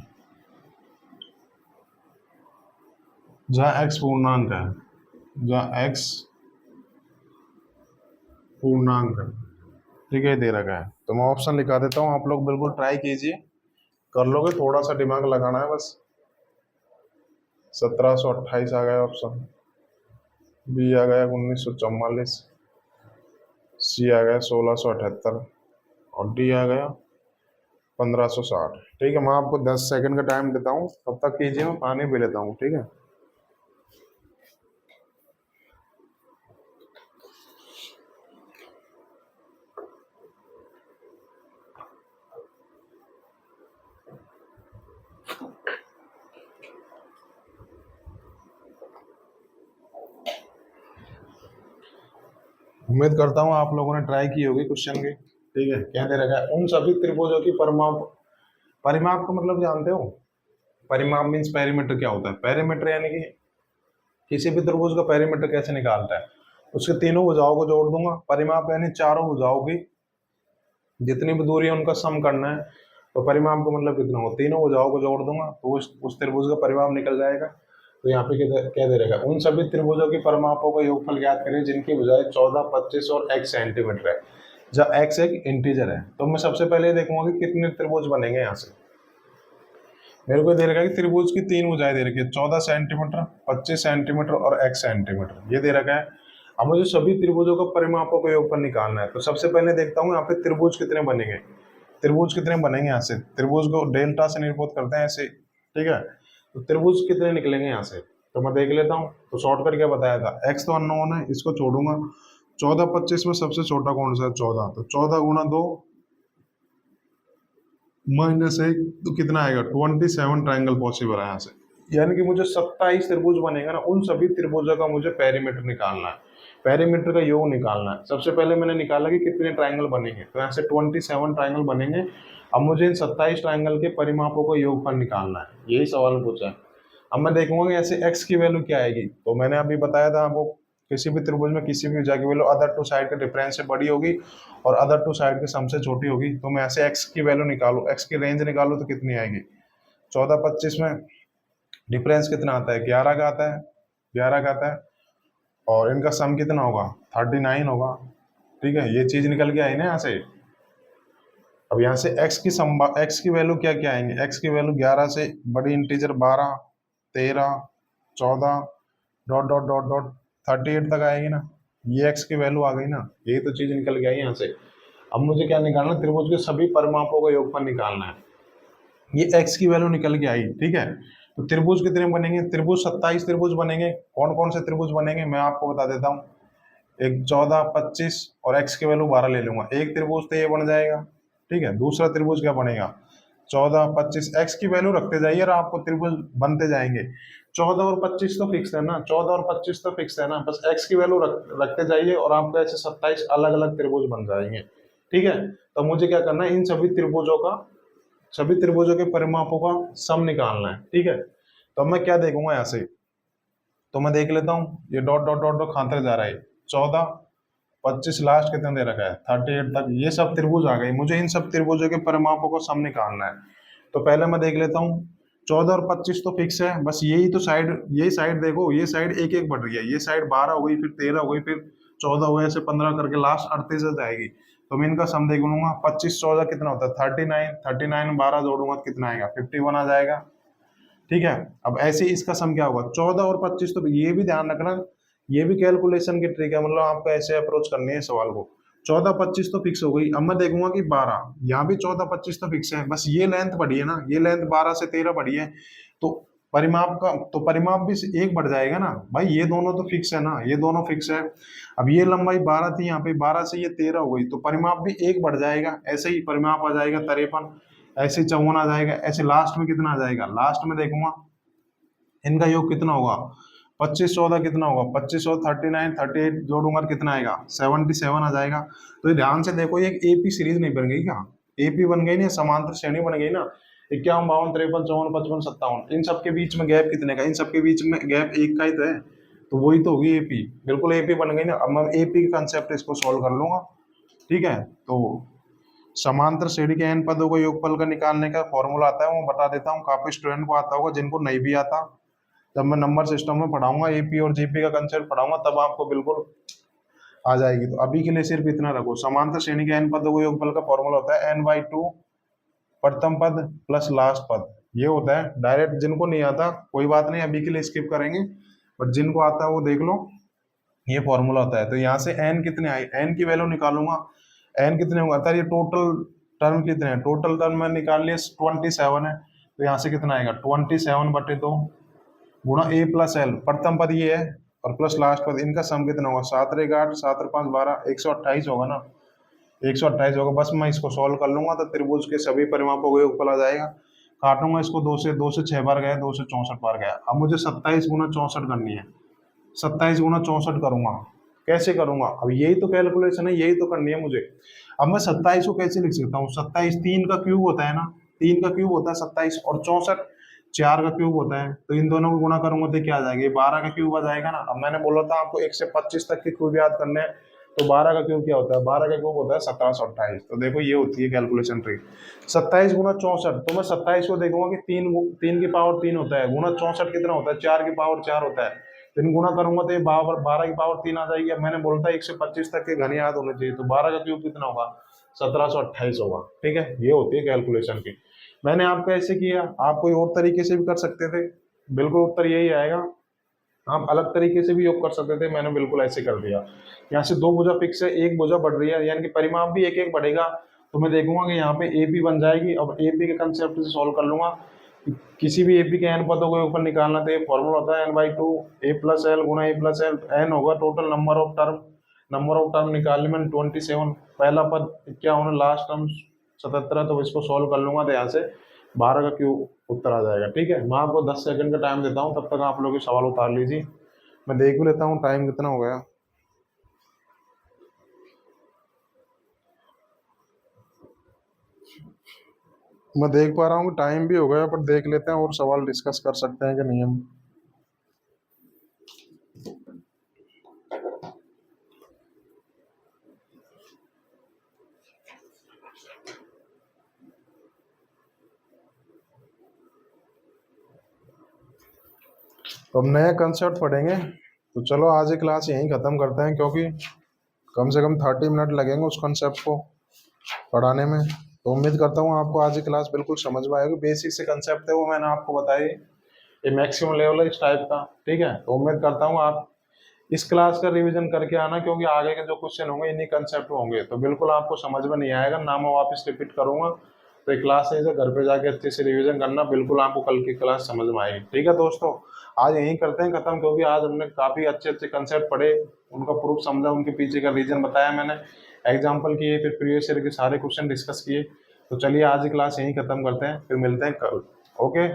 जहाँ x पूर्णांक है, जहाँ x पूर्णांक है, ठीक है, दे रखा है। तो मैं ऑप्शन लिखा देता हूँ, आप लोग बिल्कुल ट्राई कीजिए, कर लोगे, थोड़ा सा दिमाग लगाना है बस। 1728 आ गया ऑप्शन, बी आ गया 1944, सी आ गया 1678 और डी आ गया 1560। ठीक है, मैं आपको 10 सेकंड का टाइम देता हूँ, तब तक कीजिए, मैं पानी पी लेता हूँ। ठीक है, उम्मीद करता हूँ आप लोगों ने ट्राई की होगी क्वेश्चन की। ठीक है, क्या दे रखा है, उन सभी त्रिभुजों की परिमाप, परिमाप का मतलब जानते हो, परिमाप मीन्स पेरीमीटर क्या होता है। पेरीमीटर यानी कि किसी भी त्रिभुज का पेरीमीटर कैसे निकालता है, उसके तीनों भुजाओं को जोड़ दूंगा। परिमाप यानी चारों भुजाओं की जितनी भी दूरी है उनका सम करना है, तो परिमाप का मतलब कितना हो, तीनों भुजाओं को जोड़ दूंगा तो उस त्रिभुज का परिमाप निकल जाएगा। तो यहाँ पे क्या दे रहेगा, उन सभी त्रिभुजों के परिमापों का योगफल ज्ञात करें जिनकी भुजाएं 14, 25 और x सेंटीमीटर है, जब x एक इंटीजर है। तो मैं सबसे पहले देखूंगा कि कितने त्रिभुज बनेंगे। यहाँ से मेरे को दे रखा है कि त्रिभुज की तीन भुजाएं दे रखी है, 14 सेंटीमीटर, 25 सेंटीमीटर और x सेंटीमीटर, ये दे रखा है। अब मुझे सभी त्रिभुजों का परिमापों का योगफल निकालना है। तो सबसे पहले देखता हूँ यहाँ पे त्रिभुज कितने बनेंगे, त्रिभुज कितने बनेंगे। यहाँ से त्रिभुज को डेल्टा से निरूपित करते हैं ऐसे। ठीक है, तो त्रिभुज कितने निकलेंगे यहाँ से, तो मैं देख लेता हूँ। तो शॉर्टकट क्या बताया था, x तो अननोन है, इसको छोड़ूंगा। 14, 25 में सबसे छोटा कौन सा है, 14, तो 14 गुणा 2 -1, तो कितना आएगा, 27 ट्राइंगल पॉसिबल है यहाँ से। यानी कि मुझे 27 त्रिभुज बनेगा ना, उन सभी त्रिभुजों का मुझे पेरीमीटर निकालना है, पेरीमीटर का योग निकालना है। सबसे पहले मैंने निकाला कि कितने ट्राइंगल बनेंगे, तो यहाँ से 27 ट्राइंगल बनेंगे। अब मुझे इन 27 ट्राइंगल के परिमापों का योगफल निकालना है, यही सवाल पूछा है। अब मैं देखूंगा कि ऐसे x की वैल्यू क्या आएगी, तो मैंने अभी बताया था आपको, किसी भी त्रिभुज में किसी भी भुजा की वैल्यू अदर टू साइड के डिफरेंस से बड़ी होगी और अदर टू साइड के सम से छोटी होगी। तो मैं ऐसे x की वैल्यू निकालू, x की रेंज निकालू तो कितनी आएगी, 14, 25 में डिफरेंस कितना आता है, 11 का आता है, 11 का आता है, और इनका सम कितना होगा, 39 होगा। ठीक है, ये चीज निकल के आई ना यहाँ से। अब यहाँ से x की वैल्यू क्या क्या आएंगे, x की वैल्यू 11 से बड़ी integer 12, 13, 14 dot dot dot dot 38 तक आएगी ना, ये x की वैल्यू आ गई ना, यही तो चीज निकल के आई यहाँ से। अब मुझे क्या निकालना, त्रिभुज के सभी परिमापों का योगफल निकालना है, ये x की वैल्यू निकल के आई। ठीक है, तो त्रिभुज कितने बनेंगे, त्रिभुज 27 त्रिभुज बनेंगे। कौन कौन से त्रिभुज बनेंगे मैं आपको बता देता हूँ, एक 14, 25 और x की वैल्यू 12 ले लूंगा, एक त्रिभुज तो ये बन जाएगा। ठीक है, दूसरा त्रिभुज क्या बनेगा, 14, 25, x की वैल्यू रखते जाइए और आपको त्रिभुज बनते जाएंगे। 14 और 25 तो फिक्स है ना, 14 और 25 तो फिक्स है ना, बस x की वैल्यू रखते जाइए और आपको ऐसे 27 अलग अलग त्रिभुज बन जाएंगे। ठीक है, तो मुझे क्या करना है, इन सभी त्रिभुजों के परिमापों का सम निकालना है। ठीक है, तो मैं क्या देखूंगा यहाँ से, तो मैं देख लेता हूँ, ये डॉट डॉट डॉट डॉट खाते जा रहा है, 14, 25 लास्ट कितने दे रखा है, 38 तक, ये सब त्रिभुज आ गए। मुझे इन सब त्रिभुजों के परिमापों को सम निकालना है। तो पहले मैं देख लेता हूँ, 14 और 25 तो फिक्स है, बस यही तो साइड, यही साइड देखो, ये साइड एक एक बढ़ रही है, ये साइड 12 हो गई, फिर 13 हो गई, फिर 14 हो गई, ऐसे 15 करके लास्ट 38 तक जाएगी। तो मैं इनका सम देख लूंगा, 25, 14 कितना होता है, 39, 39 12 जोड़ूंगा तो कितना आएगा, 51 आ जाएगा। ठीक है, अब ऐसे इसका सम क्या होगा, 14 और 25, तो ये भी ध्यान रखना, ये भी कैलकुलेशन की ट्रिक है, मतलब आपको ऐसे अप्रोच करनी है सवाल को। 14, 25 तो फिक्स हो गई, अब मैं देखूंगा कि 12, यहाँ भी 14, 25 तो फिक्स है, बस ये लेंथ बढ़ी है ना, ये लेंथ 12 से 13 बढ़ी है, तो परिमाप भी एक बढ़ जाएगा ना भाई, ये दोनों तो फिक्स है ना, ये दोनों फिक्स है। अब ये लंबाई 12 थी, यहाँ पे 12 से ये 13 हो गई, तो परिमाप भी एक बढ़ जाएगा, ऐसे ही परिमाप आ जाएगा 53, ऐसे 54 आ जाएगा, ऐसे लास्ट में कितना आ जाएगा, लास्ट में देखूंगा इनका योग कितना होगा, 25, 14 कितना होगा, 25 और 39, 38 जोड़ूंगा तो कितना आएगा, 77 आ जाएगा। तो ये ध्यान से देखो, ये एक एपी सीरीज नहीं बन गई क्या, एपी बन गई ना, समांतर श्रेणी बन गई ना, 51, 52, 53, 54, 55, 57, इन सबके बीच में गैप कितने का, इन सबके बीच में गैप एक का ही तो है, तो वही तो होगी एपी, बिल्कुल एपी बन गई ना। अब मैं एपी के कंसेप्ट इसको सॉल्व कर लूंगा। ठीक है, तो समांतर श्रेणी के n पदों को योगफल का निकालने का फॉर्मूला आता है, वो बता देता हूँ, काफी स्टूडेंट को आता होगा, जिनको नहीं भी आता, जब मैं नंबर सिस्टम में पढ़ाऊंगा, एपी और जीपी का कंसेप्ट पढ़ाऊंगा, तब आपको बिल्कुल आ जाएगी। तो अभी के लिए सिर्फ इतना रखो, समांतर श्रेणी के n पदों को योगफल का फॉर्मूला होता है n/2 प्रथम पद प्लस लास्ट पद, ये होता है डायरेक्ट। जिनको नहीं आता कोई बात नहीं, अभी के लिए स्किप करेंगे, बट जिनको आता है वो देख लो। ये फॉर्मूला होता है। तो यहाँ से एन कितने आई, एन की वैल्यू निकालूंगा, एन कितने होगा, अगर ये टोटल टर्म कितने हैं, टोटल टर्म मैंने निकाल लिया 27 है। तो यहाँ से कितना आएगा 27/2 गुणा ए प्लस एल, प्रथम पद ये है और प्लस लास्ट पद, इनका सम कितना होगा 7×8 7×5 12 128 होगा ना, 128 होगा। बस मैं इसको सॉल्व कर लूंगा तो त्रिभुज के सभी परिमापों को योगफल आ जाएगा। काटूंगा इसको, 2 से 6 बार गया, 2 से 64 बार गया। अब मुझे 27×64 करनी है, 27×64 करूंगा। कैसे करूंगा, अब यही तो कैलकुलेशन है, यही तो करनी है मुझे। अब मैं 27 को कैसे लिख सकता हूँ, 27 3 का क्यूब होता है ना, 3 का क्यूब होता है 27, और 64 4 का क्यूब होता है। तो इन दोनों को गुणा करूंगा तो क्या आ जाएगा, 12 का क्यूब आ जाएगा ना। अब मैंने बोला था आपको 1 से 25 तक के क्यूब याद करने हैं, तो 12 का क्यूब क्या होता है, 12 का क्यूब होता है 1728। तो देखो ये होती है कैलकुलेशन ट्रिक। 27×64, तो मैं 27 को देखूंगा कि 3 की पावर 3 होता है, गुणा 64 कितना होता है, 4 की पावर 4 होता है। तो इन गुणा करूंगा तो ये 12 की पावर 3 आ जाएगी। अब मैंने बोला था 1 से 25 तक के घन याद होने चाहिए, तो 12 का क्यूब कितना होगा 1728 होगा। ठीक है, ये होती है कैलकुलेशन की। मैंने आपको ऐसे किया, आप कोई और तरीके से भी कर सकते थे, बिल्कुल उत्तर यही आएगा। आप अलग तरीके से भी योग कर सकते थे, मैंने बिल्कुल ऐसे कर दिया। यहाँ से 2 भुजा फिक्स है, 1 भुजा बढ़ रही है, यानी कि परिमाप भी एक एक बढ़ेगा। तो मैं देखूंगा कि यहाँ पे एपी बन जाएगी। अब एपी के कंसेप्ट से सॉल्व कर लूंगा। किसी भी एपी के एन पदों को ऊपर निकालना, तो ये फॉर्मूला होता है n/2 a प्लस एल गुणा a प्लस एल। एन होगा टोटल नंबर ऑफ टर्म निकालने में 27, पहला पद क्या होना, लास्ट टर्म 77। तो इसको सॉल्व कर लूंगा तो यहाँ से 12 का क्यूब उत्तर आ जाएगा। ठीक है, मैं आपको 10 सेकंड का टाइम देता हूँ, तब तक आप लोग ये सवाल उतार लीजिए। मैं देख भी लेता हूँ टाइम कितना हो गया। मैं देख पा रहा हूँ टाइम भी हो गया, पर देख लेते हैं और सवाल डिस्कस कर सकते हैं कि नहीं हम। तो हम नया कंसेप्ट पढ़ेंगे। तो चलो आज की क्लास यहीं ख़त्म करते हैं, क्योंकि कम से कम 30 मिनट लगेंगे उस कंसेप्ट को पढ़ाने में। तो उम्मीद करता हूँ आपको आज की क्लास बिल्कुल समझ में आएगी। बेसिक से कंसेप्ट है वो मैंने आपको बताई, ये मैक्सिमम लेवल है इस टाइप का। ठीक है, तो उम्मीद करता हूँ आप इस क्लास का रिवीजन करके आना, क्योंकि आगे के जो क्वेश्चन होंगे इन्हीं कंसेप्ट होंगे, तो बिल्कुल आपको समझ में नहीं आएगा ना। मैं वापस रिपीट करूंगा, तो ये क्लास है, घर पे जाके अच्छे से रिवीजन करना, बिल्कुल आपको कल की क्लास समझ में आएगी। ठीक है दोस्तों, आज यहीं करते हैं खत्म, क्योंकि आज हमने काफ़ी अच्छे अच्छे कंसेप्ट पढ़े, उनका प्रूफ समझा, उनके पीछे का रीजन बताया मैंने, एग्जाम्पल किए, फिर प्रीवियस ईयर के सारे क्वेश्चन डिस्कस किए। तो चलिए आज की क्लास यहीं खत्म करते हैं, फिर मिलते हैं कल। ओके।